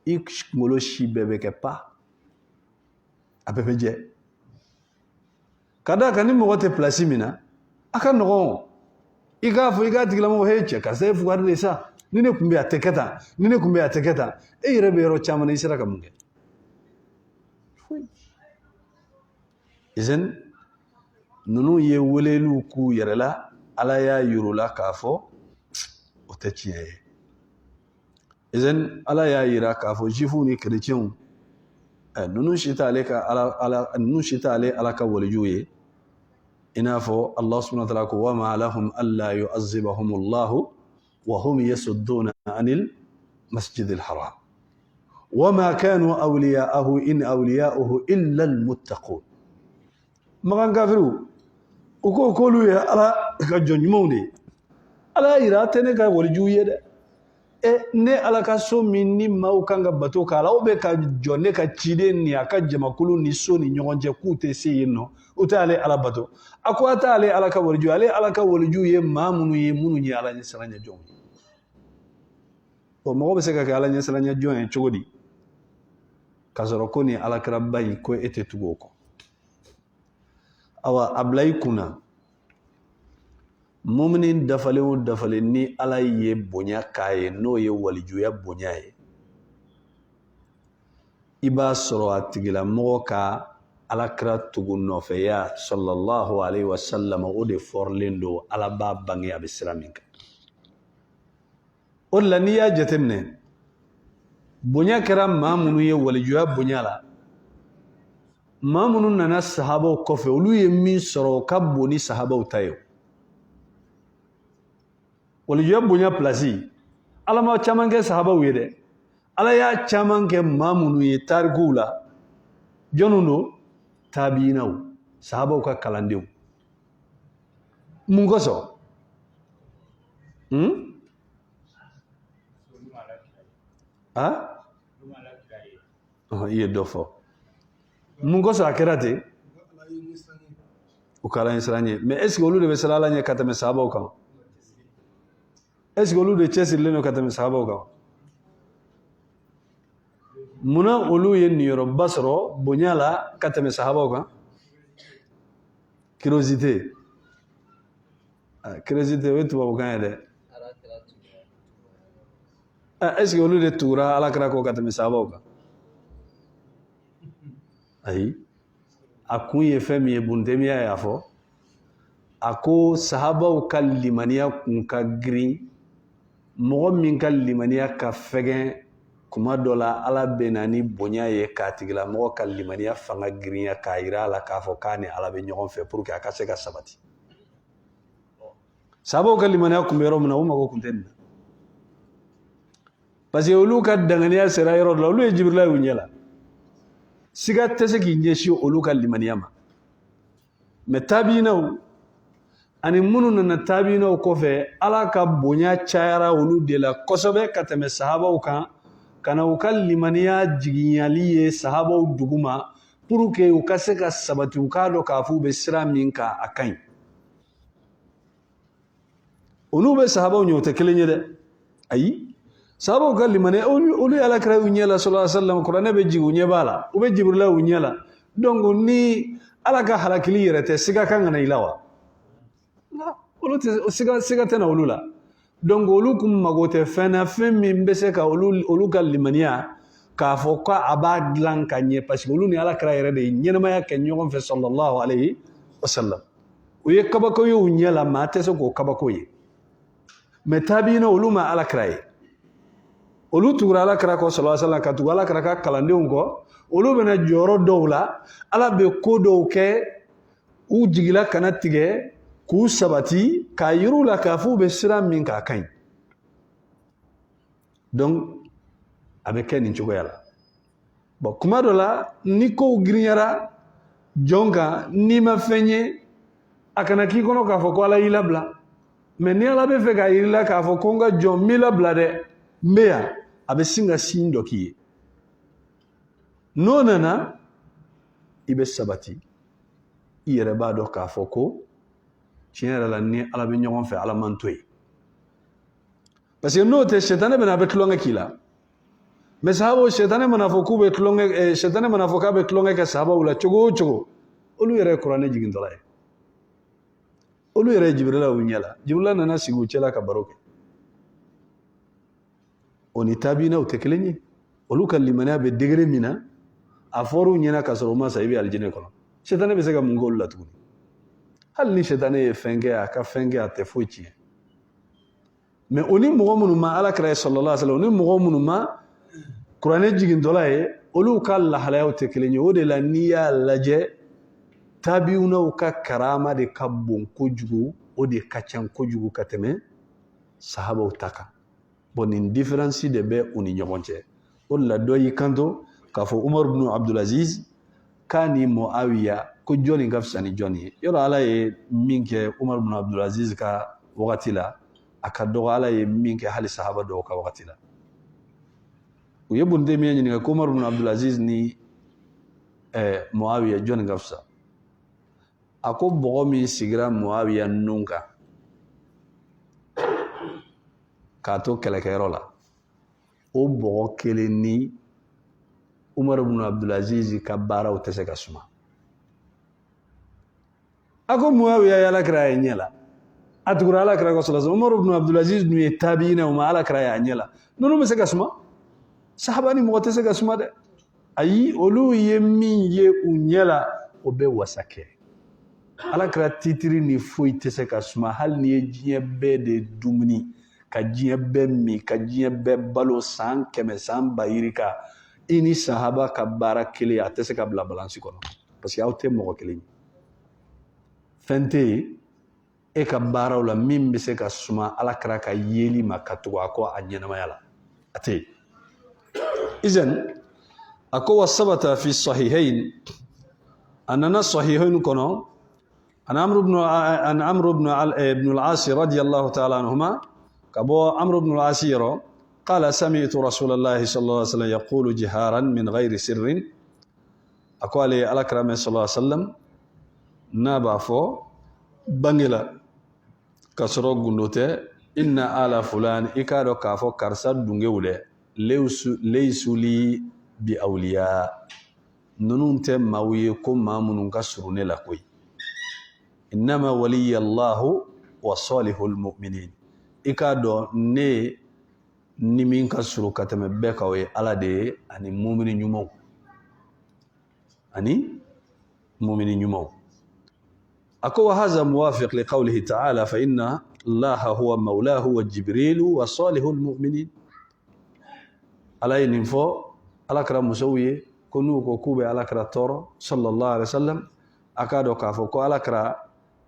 ik molo shi bebe ke pa apepe je kada kani mo wote place mina aka no iga fo iga tigla mo heche ka se fu warde sa nine kumbe ateketa e irebe ro chamana isira kamunge izen nunu ye welelu ku yerela ala ya yurula kafo otechiye izen ala ya yira kafo jifu ni chrétien nunu shita aleka ala nunu shita ale ala ka walijuye inafo Allah subhanahu wa ta'ala ko wa ma lahum alla yu'azzibahum Allah وهم يصدون عن المسجد الحرام وما كانوا أولياءه إن أولياءه إلا المتقون ما كان كافروا وكولوا يا على كجنموني على إراتنا كولجوية ne ala ka so min ni maw kanga bato kala o be ka jonne ka chide ni aka jamakulu ni so ni nyonje ku te seyino utale ala bato akwata ale ala ka wolju ale ala ka wolju ye mamunu ye munu ni ala ni salanya jon o mo be se ka ala ni salanya jon en chogodi kazoro ko ni ala krabai ko ete tugoko awa ablay kuna muminin dafale ni ala ye bonya kaye no ye walijuya bonya ye iba soro atigila mo ka ala kra tugu nofe ya sallallahu alaihi wasallam o de forlendo ala ba bangi abislaminka o la niya jetemne bonya kra mamunu ye walijuya bonya la mamunu nana sahaba kofe olu ye min soro ka boni sahaba utayo walijuya bonya plasi ala ma chamange sahaba wede ala ya chamange mamunu ye targula jonuno tabinaw sahaba ka kalandew mungoso iye dofo mungoso akerate ukala insranye mais est-ce que olu de be salala nya katame sahaba kan est-ce que olu de chesir leno katame sahaba kan muna olu ye niyoro basro bonyala katame sahaba kan curiosité wetu babu kan de est-ce que olu de tura ala kra ko katame sahaba kan ayi akuye femi buntemia yafo ako sahaba kalimaniya kun ka grin mogo min kalimaniya ka fegen kuma dola ala benani bonya ye katigila mogo kalimaniya fanga grinya ka ira ala ka fo kane ala be nyogon fe pour que aka se ka sabati sahaba kalimaniya kun bero muna uma ko kunten parce que olu ka danganiya sera yoro la olu e jibrila yunyela siga tese ki nyeshi olu kalimaniya ma me tabinaw ani munu nana tabinaw kofe ala ka bonya chayara olu de la kosobe katame sahabaw kan kana ukalimaniya jiginyali ye sahabaw duguma pour que ukase ka sabati ukado ka fu be sira minka akan olu be sahabaw nyote kelenye de ayi sahabaw kalimaniya olu ala kra unyela sallallahu alaihi wasallam qur'ana be jigunya bala ube jibrila unyela donc ni ala ka halakili yerete siga kan na ilawa olu siga tena ulula donc olu kun mago tɛ fɛn na fɛn min bɛ se ka olu ka limaniya k'a fɔ ko a b'a dilan ka ɲɛ parce que olu ni alakira yɛrɛ de ye ɲɛnamaya kɛ ɲɔgɔn fɛ sallallahu alayhi wa sallam u ye kabako ye u ɲɛ la maa tɛ se k'o kabako ye mais tabiina olu ma alakira ye olu tugura alakira kɔ sallallahu alayhi wa sallam ka tugu alakira ka kalandenw kɔ olu bɛna jɔyɔrɔ dɔw la ala bɛ ko dɔw kɛ u jigila kana tigɛ k'u sabati k'a yir'u la k'a fɔ u bɛ sira min k'a ka ɲi donc a bɛ kɛ nin cogoya la bon kuma dɔ la ni kow girinyara jɔn kan n'i ma fɛn ye a kana k'i kɔnɔ k'a fɔ ko ala y'i labila mais ni ala bɛ fɛ k'a yir'i la k'a fɔ ko n ka jɔn n b'i labila dɛ n bɛ yan a bɛ sin ka sin dɔ k'i ye n'o nana i bɛ sabati i yɛrɛ b'a dɔn k'a fɔ ko tiɲɛ yɛrɛ la ni ala bɛ ɲɔgɔn fɛ ala man to yen parce que n'o tɛ sɛtanɛ bɛna a bɛ tulonkɛ k'i la mais sahabaw sɛtanɛ mana fɔ k'u bɛ tulonkɛ sɛtanɛ mana fɔ k'a bɛ tulonkɛ kɛ sahabaw la cogo o cogo olu yɛrɛ ye kuranɛ jigintɔla ye olu yɛrɛ ye jibirila u ɲɛ la jibirila nana sigi u cɛla ka baro kɛ o ni tabiinaw tɛ kelen ye olu ka limaniya bɛ degré min na a fɔr'u ɲɛna k'a sɔrɔ u ma sa i bɛ alijinɛ kɔnɔ sɛtanɛ bɛ se ka mun k'olu la tuguni hali ni sɛtanɛ ye fɛn kɛ a ka fɛn kɛ a tɛ foyi tiɲɛ mais o ni mɔgɔ minnu ma alakira ye sallallahu alaihi wa sallam o ni mɔgɔ minnu ma kuranɛ jigintɔla ye olu ka lahalayaw tɛ kelen ye o de la n'i y'a lajɛ tabiunaw ka karama de ka bon kojugu o de ka ca kojugu ka tɛmɛ sahabaw ta kan bon nin différence de bɛ u ni ɲɔgɔn cɛ o de la dɔ y'i kanto k'a fɔ Umar ibn Abdulaziz k'a ni Muawiya ko jɔnni ka fisa ni jɔnni ye yɔrɔ ala ye min kɛ Umar ibn Abdulaziz ka wagati la a ka dɔgɔ ala ye min kɛ hali sahaba dɔw ka wagati la u ye Ibn Taymiya ɲininka ko Umar ibn Abdulaziz ni Muawiya jɔnni ka fisa a ko bɔgɔ min sigira Muawiya nun kan k'a to kɛlɛkɛyɔrɔ la o bɔgɔ kelen ni Umar ibn Abdulaziz ka baaraw tɛ se ka suma a ko Muawiya ye alakira ye ɲɛ la a tugura alakira kɔ sallallahu Umar ibn Abdulaziz nu ye tabiina o ma alakira ye a ɲɛ la ninnu bɛ se ka suma sahaba ni mɔgɔ tɛ se ka suma dɛ ayi olu ye min ye u ɲɛ la o bɛ wasa kɛ alakira titiri ni foyi tɛ se ka suma hali ni ye diɲɛ bɛɛ de dumuni ka diɲɛ bɛɛ min ka diɲɛ bɛɛ balo san 100 san 1000 ka i ni sahaba ka baara kelen a tɛ se ka bila balansi kɔnɔ parce que aw tɛ mɔgɔ kelen ye fɛn tɛ yen e ka baaraw la min bɛ se ka suma alakira ka yeli ma ka tugu a kɔ a ɲɛnamaya la a tɛ yen izan a ko wa sabata fi sahihain a nana sahihain kɔnɔ an amru ibn al-as radiyallahu ta'ala anhuma ka bɔ amru ibn al-as yɔrɔ قال سمعت رسول الله صلى الله عليه وسلم يقول جهارا من غير سر أقول الأكرم صلى الله عليه وسلم نابا فو بانجلا كسرو غندوته إن آل فلان إكادو كافو كارسا دونغولة ليسوا لي بأولياء ننونت ماوي كم مامون كسرون لكوي إنما ولي الله وصالح المؤمنين إكادو ني ni min ka suru ka tɛmɛ bɛɛ ka o ye ala de ye ani mumini ɲumanw a ko wa haza muwafiq li qawlihi ta'ala fa inna allaha huwa mawlahu wa jibrilu wa salihul mu'minin ala ye nin fɔ alakira musow ye ko n'u ko k'u bɛ alakira tɔɔrɔ sallallahu alaihi wasallam a k'a dɔn k'a fɔ ko alakira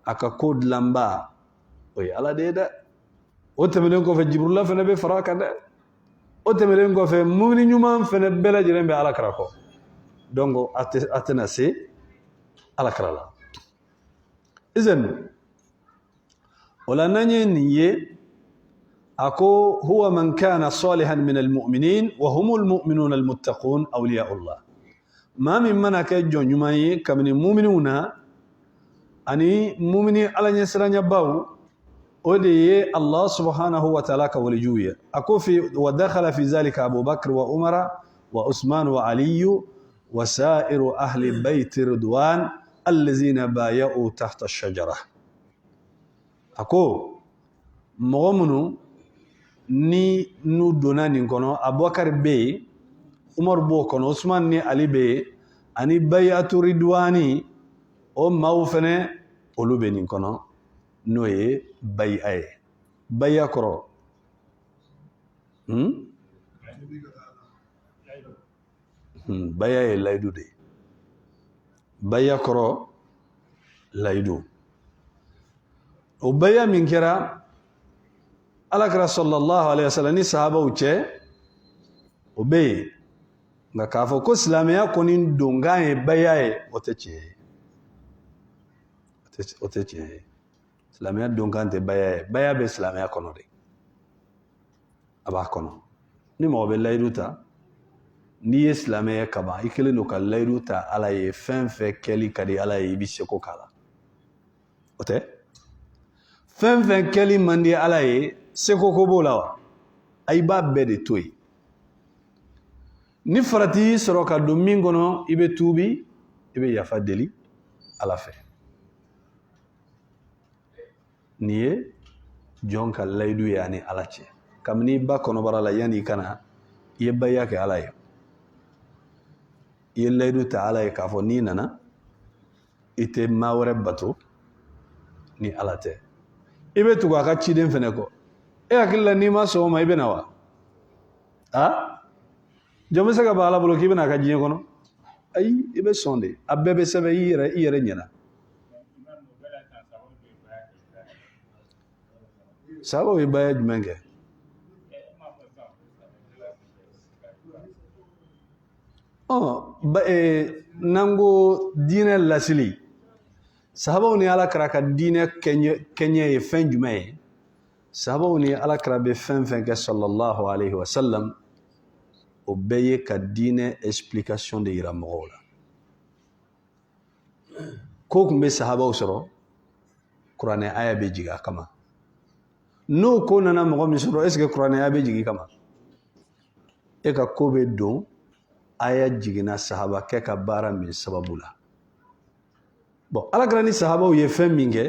a ka ko dilanba o ye ala de ye dɛ o tɛmɛnen kɔfɛ jibrila fana bɛ fara kan dɛ o tɛmɛnen kɔfɛ mumini ɲuman fana bɛɛ lajɛlen bɛ alakira kɔ donc a tɛna se alakira la izan o la n'an ye nin ye a ko huwa man kana salihan min almu'minin wa humul mu'minuna almuttaqun awliyaullah maa min mana kɛ jɔn ɲuman ye kabini mumininw na ani mumini alaɲɛsiranɲɛbaw o de ye Allah subhanahu wa ta'ala ka walijuw ye a ko wa dakhala fi zalika Abu Bakr wa Umar wa Usman wa Ali wa sa'iru ahli bayt ridwan allazina bay'u tahta ash-shajara a ko mɔgɔ minnu ni n'u donna nin kɔnɔ Abubakar bɛ yen Umar b'o kɔnɔ Usman ni Ali bɛ yen ani Bayatu Ridwani o maaw fɛnɛ olu bɛ nin kɔnɔ n'o ye bayi'a ye bayi'a kɔrɔ bayi'a ye layidu de ye bayi'a kɔrɔ layidu o bayi'a min kɛra Alakira sallallahu alaihi wasallam ni sahabaw cɛ o bɛ yen nka k'a fɔ ko silamɛya kɔni donkan ye bayi'a ye o tɛ tiɲɛ ye o tɛ tiɲɛ ye silamɛya donkan tɛ bayi'a ye bayi'a bɛ silamɛya kɔnɔ de a b'a kɔnɔ ni mɔgɔ bɛ layidu ta n'i ye silamɛya ka ban i kɛlen don ka layidu ta Ala ye fɛn fɛn kɛli ka di Ala ye i bɛ seko k'a la o tɛ fɛn fɛn kɛli man di Ala ye seko ko b'o la wa i b'a bɛɛ de to yen ni farati y'i sɔrɔ ka don min kɔnɔ i bɛ tuubi i bɛ yafa deli Ala fɛ nin ye jɔn ka layidu ye ani Ala cɛ kabini i ba kɔnɔbara la yanni i ka na i ye bayi'a kɛ Ala ye i ye layidu ta Ala ye k'a fɔ n'i nana i tɛ maa wɛrɛ bato ni Ala tɛ i bɛ tugu a ka ciden fɛnɛ kɔ e hakili la n'i ma sɔn o ma i bɛ na wa jɔn bɛ se ka ban Ala bolo k'i bɛ na a ka diɲɛ kɔnɔ ayi i bɛ sɔn de a bɛɛ bɛ sɛbɛn i yɛrɛ ɲɛna sababu ye bayi'a jumɛn kɛ n'an ko diinɛ lasili sahabaw ni Alakira ka diinɛ kɛɲɛ ye fɛn jumɛn ye sahabaw ni Alakira bɛ fɛn fɛn kɛ sallallahu alaihi wasallam o bɛɛ ye ka diinɛ explication de yira mɔgɔw la ko tun bɛ sahabaw sɔrɔ kuranɛ aya bɛ jigin a kama n'o ko nana mɔgɔ min sɔrɔ est-ce que kuranɛ aya bɛ jigin kama e ka ko bɛ don aya jiginna sahabakɛ ka baara min sababu la bon Alakira ni sahabaw ye fɛn min kɛ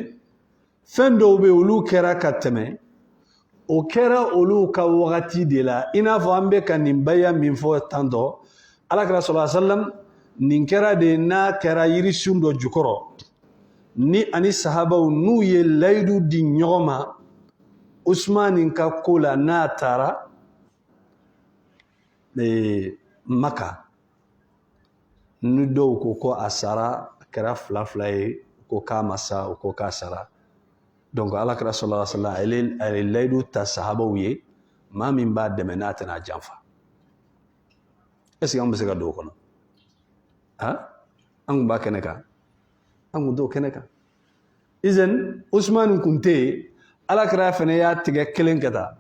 fɛn dɔw bɛ olu kɛra ka tɛmɛ o kɛra olu ka wagati de la i n'a fɔ an bɛ ka nin bayi'a min fɔ tantɔ Alakira sallallahu alaihi wasallam nin kɛra de n'a kɛra yirisun dɔ jukɔrɔ ni ani sahabaw n'u ye layidu di ɲɔgɔn ma Usman ka ko la n'a taara Maka ni dɔw ko a sara a kɛra fila ye ko k'a ma sa o ko k'a sara donc Alakira sallallahu alaihi wasallam a ye layidu ta sahabaw ye maa min b'a dɛmɛ n'a tɛna janfa est-ce que an bɛ se ka don o kɔnɔ an kun b'a kɛnɛ kan an kun t'o kɛnɛ kan izan Usman kun tɛ yen Alakira fɛnɛ y'a tigɛ kelen kɛ ta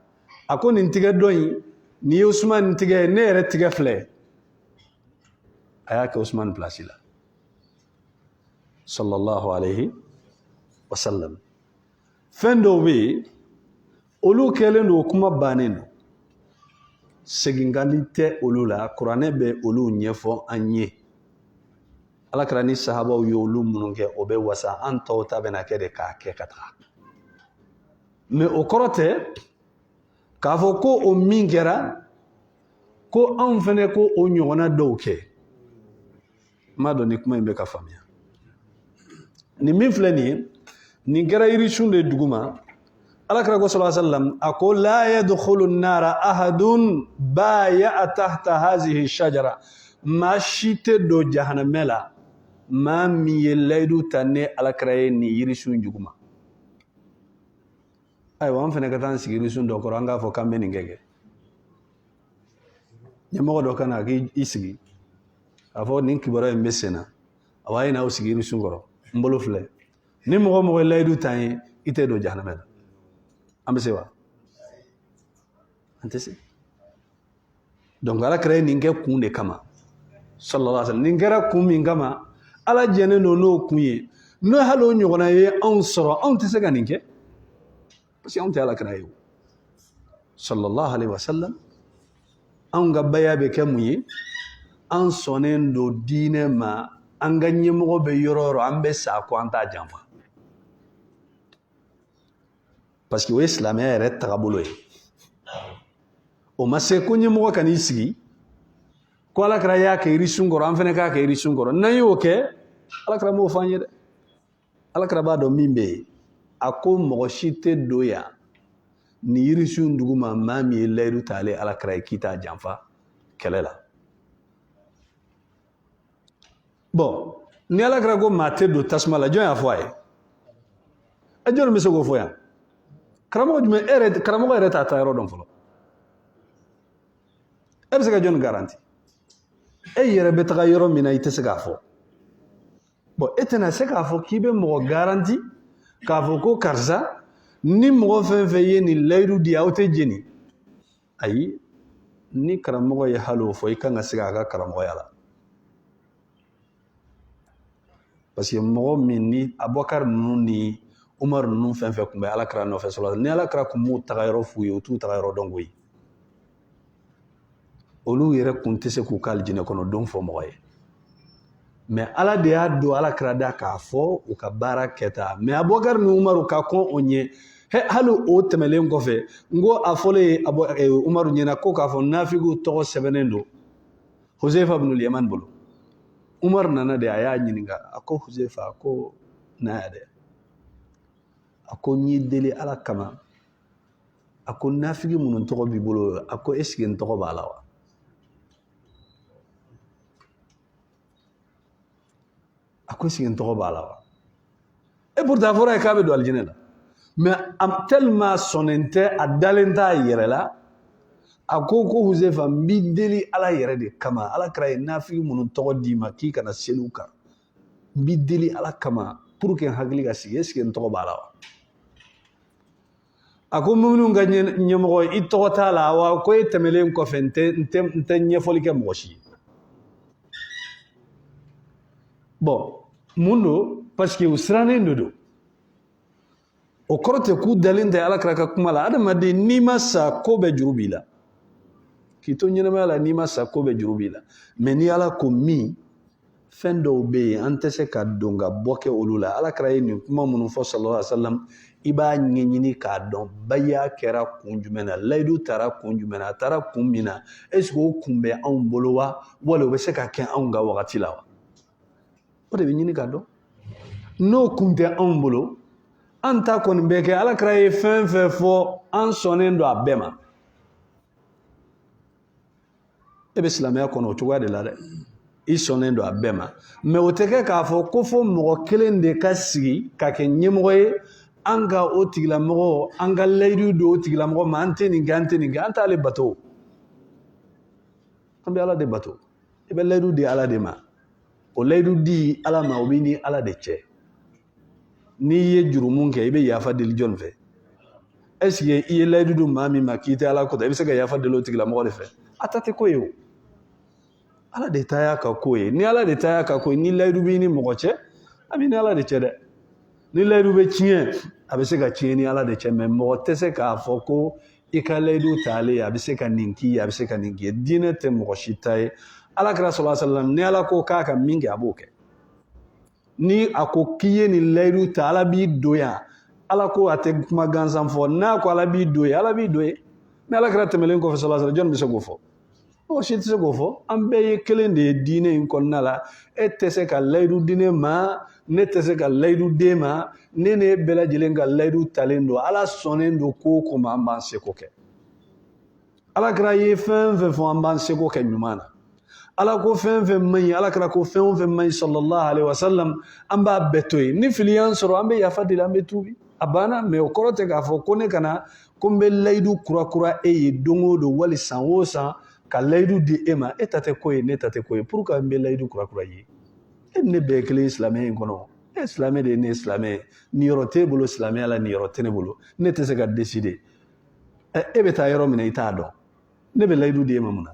a ko nin tigɛ dɔ in ni ye Usman tigɛ ne yɛrɛ tigɛ filɛ a y'a kɛ Usman place la sallallahu alaihi wasallam fɛn dɔw bɛ yen olu kɛlen don kuma bannen don seginkali tɛ olu la kuranɛ bɛ olu ɲɛfɔ an ye Alakira ni sahabaw ye olu minnu kɛ o bɛ wasa an tɔw ta bɛna kɛ de k'a kɛ ka taga mais o kɔrɔ tɛ k'a fɔ ko o min kɛra ko anw fɛnɛ ko o ɲɔgɔnna dɔw kɛ n m'a dɔn ni kuma in bɛ ka faamuya nin min filɛ nin ye nin kɛra yirisun de duguma Alakira ko sallallahu alaihi wasallam a ko la yadkhulu an-nara ahadun baya'a tahta hadhihi shajara maa si tɛ don jahanamɛ la maa min ye layidu ta ne Alakira ye nin yirisun duguma ayiwa an fɛnɛ ka taa an sigi yirisun dɔ kɔrɔ an k'a fɔ k'an bɛ nin kɛ ɲɛmɔgɔ dɔ ka na k'i sigi k'a fɔ nin kibaruya in bɛ sen na awa a ye n'aw sigi yirisun kɔrɔ n bolo filɛ ni mɔgɔ mɔgɔ ye layidu ta ye i tɛ don jahanamɛ la an bɛ se wa an tɛ se donc Alakira ye nin kɛ kun de kama sallallahu alaihi wasallam nin kɛra kun min kama Ala jɛnnen don n'o kun ye n'o hali o ɲɔgɔnna ye anw sɔrɔ anw tɛ se ka nin kɛ parce que anw tɛ Alakira ye sallallahu alaihi wasallam anw ka bayi'a bɛ kɛ mun ye an sɔnnen don diinɛ ma an ka ɲɛmɔgɔ bɛ yɔrɔ o yɔrɔ an bɛ sa ko an t'a janfa parce que o ye silamɛya yɛrɛ tagabolo ye o ma se ko ɲɛmɔgɔ ka n'i sigi ko alakira y'a kɛ yiri sun kɔrɔ an fana k'a kɛ yiri sun kɔrɔ n'an y'o kɛ alakira m'o fɔ an ye dɛ alakira b'a dɔn min bɛ yen a ko mɔgɔ si tɛ don yan ni yiri sun duguma maa min ye layidu ta ale alakira ye k'i t'a janfa kɛlɛ la bon ni alakira ko maa tɛ don tasuma la jɔn y'a fɔ a ye a jɔn bɛ se k'o fɔ yan karamɔgɔ jumɛn karamɔgɔ yɛrɛ t'a ta yɔrɔ dɔn fɔlɔ e bɛ se ka jɔn garanti e yɛrɛ bɛ taga yɔrɔ min na i tɛ se k'a fɔ bon e tɛna se k'a fɔ k'i bɛ mɔgɔ garanti k'a fɔ ko karisa ni mɔgɔ fɛn fɛn ye nin layidu di aw tɛ jeni ayi ni karamɔgɔ ye hali o fɔ i kan ka se k'a ka karamɔgɔya la parce que mɔgɔ min ni Abubakar ninnu ni Umaru ninnu fɛn fɛn tun bɛ alakira nɔfɛ sɔrɔ ni alakira tun m'u taga yɔrɔ f'u ye u t'u taga yɔrɔ dɔn koyi olu yɛrɛ kun tɛ se k'u ka alijinɛ kɔnɔ don fɔ mɔgɔ ye mais ala de y'a don alakira da k'a fɔ u ka baara kɛta mais Abubakar ni Umaru ka kɔn o ɲɛ hali o tɛmɛlen kɔfɛ n ko a fɔlen ye Umaru ɲɛna ko k'a fɔ nafigiw tɔgɔ sɛbɛnnen don Huzaifa ibn al-Yaman bolo Umar nana de a y'a ɲininka a ko Huzaifa a ko na ya dɛ a ko n y'i deli ala kama a ko nafigi minnu tɔgɔ b'i bolo a ko est-ce que n tɔgɔ b'a la wa a ko est-ce que n tɔgɔ b'a la wa e pourtant fɔra ye k'a bɛ don alijinɛ la mais tellement sɔnnen tɛ a dalen t'a yɛrɛ la a ko Huzaifa n b'i deli ala yɛrɛ de kama ala kɛra ye nafigi minnu tɔgɔ d'i ma k'i kana seliw kan n b'i deli ala kama pour que n hakili ka sigi est-ce que n tɔgɔ b'a la wa a ko minnu ka ɲɛmɔgɔ i tɔgɔ t'a la wa ko e tɛmɛlen kɔfɛ n tɛ ɲɛfɔli kɛ mɔgɔ si ye bon mun don parce que u sirannen de don o kɔrɔ tɛ k'u dalen tɛ alakira ka kuma la adamaden n'i ma sa ko bɛɛ juru b'i la k'i to ɲɛnamaya la n'i ma sa ko bɛɛ juru b'i la mais ni ala ko min fɛn dɔw bɛ yen an tɛ se ka don ka bɔ kɛ olu la alakira ye nin kuma minnu fɔ sallallahu alaihi wa sallam i b'a ɲɛɲini k'a dɔn baya kɛra kun jumɛn na layidu taara kun jumɛn na a taara kun min na est-ce que o kun bɛ anw bolo wa wala o bɛ se ka kɛ anw ka wagati la wa o de bɛ ɲini k'a dɔn n'o kun tɛ anw bolo an ta kɔni bɛ kɛ alakira ye fɛn fɛn fɔ an sɔnnen don a bɛɛ ma e bɛ silamɛya kɔnɔ o cogoya de la dɛ i sɔnnen don a bɛɛ ma mais o tɛ kɛ k'a fɔ ko fo mɔgɔ kelen de ka sigi ka kɛ ɲɛmɔgɔ ye an ka o tigilamɔgɔ an ka layidu don o tigilamɔgɔ ma an tɛ nin kɛ an tɛ nin kɛ an t'ale bato an bɛ ala de bato i bɛ layidu di ala de ma o layidu di ala ma o b'i ni ala de cɛ n'i ye jurumu kɛ i bɛ yafa deli jɔn fɛ est-ce que i ye layidu don maa min ma k'i tɛ ala kɔta i bɛ se ka yafa deli o tigilamɔgɔ de fɛ a ta tɛ ko ye o ala de ta y'a ka ko ye ni ala de ta y'a ka ko ye ni layidu b'i ni mɔgɔ cɛ a b'i ni ala de cɛ dɛ ni layidu bɛ tiɲɛ a bɛ se ka tiɲɛ ni ala de cɛ mais mɔgɔ tɛ se k'a fɔ ko i ka layidu taalen a bɛ se ka nin k'i ye a bɛ se ka nin k'i ye diinɛ tɛ mɔgɔ si ta ye alakira sallallahu alaihi wasallam ni ala ko k'a ka min kɛ a b'o kɛ ni a ko k'i ye nin layidu ta ala b'i don yan ala ko a tɛ kuma gansan fɔ n'a ko ala b'i don ye ala b'i don ye ni alakira tɛmɛlen kɔfɛ sallallahu alaihi wasallam jɔn bɛ se k'o fɔ mɔgɔ si tɛ se k'o fɔ an bɛɛ ye kelen de ye diinɛ in kɔnɔna la e tɛ se ka layidu di ne ma ne tɛ se ka layidu d'e ma ne ni e bɛɛ lajɛlen ka layidu talen don ala sɔnnen don ko o ko ma an b'an seko kɛ alakira ye fɛn fɛn fɔ an b'an seko kɛ ɲuman na ala ko fɛn fɛn man ɲi alakira ko fɛn o fɛn man ɲi sallallahu alaihi wasallam an b'a bɛɛ to yen ni fili y'an sɔrɔ an bɛ yafa deli an bɛ tuubi a banna mais o kɔrɔ tɛ k'a fɔ ko ne kana ko n bɛ layidu kura kura e ye don o don wali san o san ka layidu di e ma e ta tɛ ko ye ne ta tɛ ko ye pourquoi n bɛ layidu kura kura ye e ni ne bɛɛ ye kelen ye silamɛya in kɔnɔ e silamɛ de ye ne ye silamɛ ye nin yɔrɔ t'e bolo silamɛya la nin yɔrɔ tɛ ne bolo ne tɛ se ka décider e bɛ taa yɔrɔ min na i t'a dɔn ne bɛ layidu di e ma mun na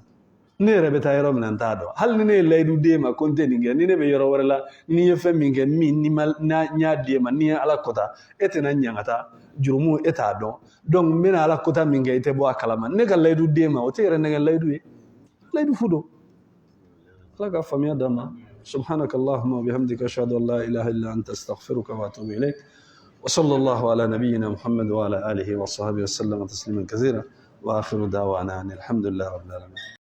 ne yɛrɛ bɛ taa yɔrɔ min na n t'a dɔn hali ni ne ye layidu di e ma ko n tɛ nin kɛ ni ne bɛ yɔrɔ wɛrɛ la ni ye fɛn min kɛ min n y'a di e ma ni ye ala kota e tɛna ɲangata jurumu e t'a dɔn donc n bɛna ala kota min kɛ i tɛ bɔ a kalama ne ka layidu di e ma o tɛ yɛrɛ nɛgɛ layidu ye layidu fu don ala ka faamuya d'an ma سبحانك اللهم وبحمدك أشهد أن لا إله إلا أنت أستغفرك وأتوب إليك وصلى الله على نبينا محمد وعلى آله وصحبه وسلم تسليما كثيرا وآخر دعوانا أن الحمد لله رب العالمين.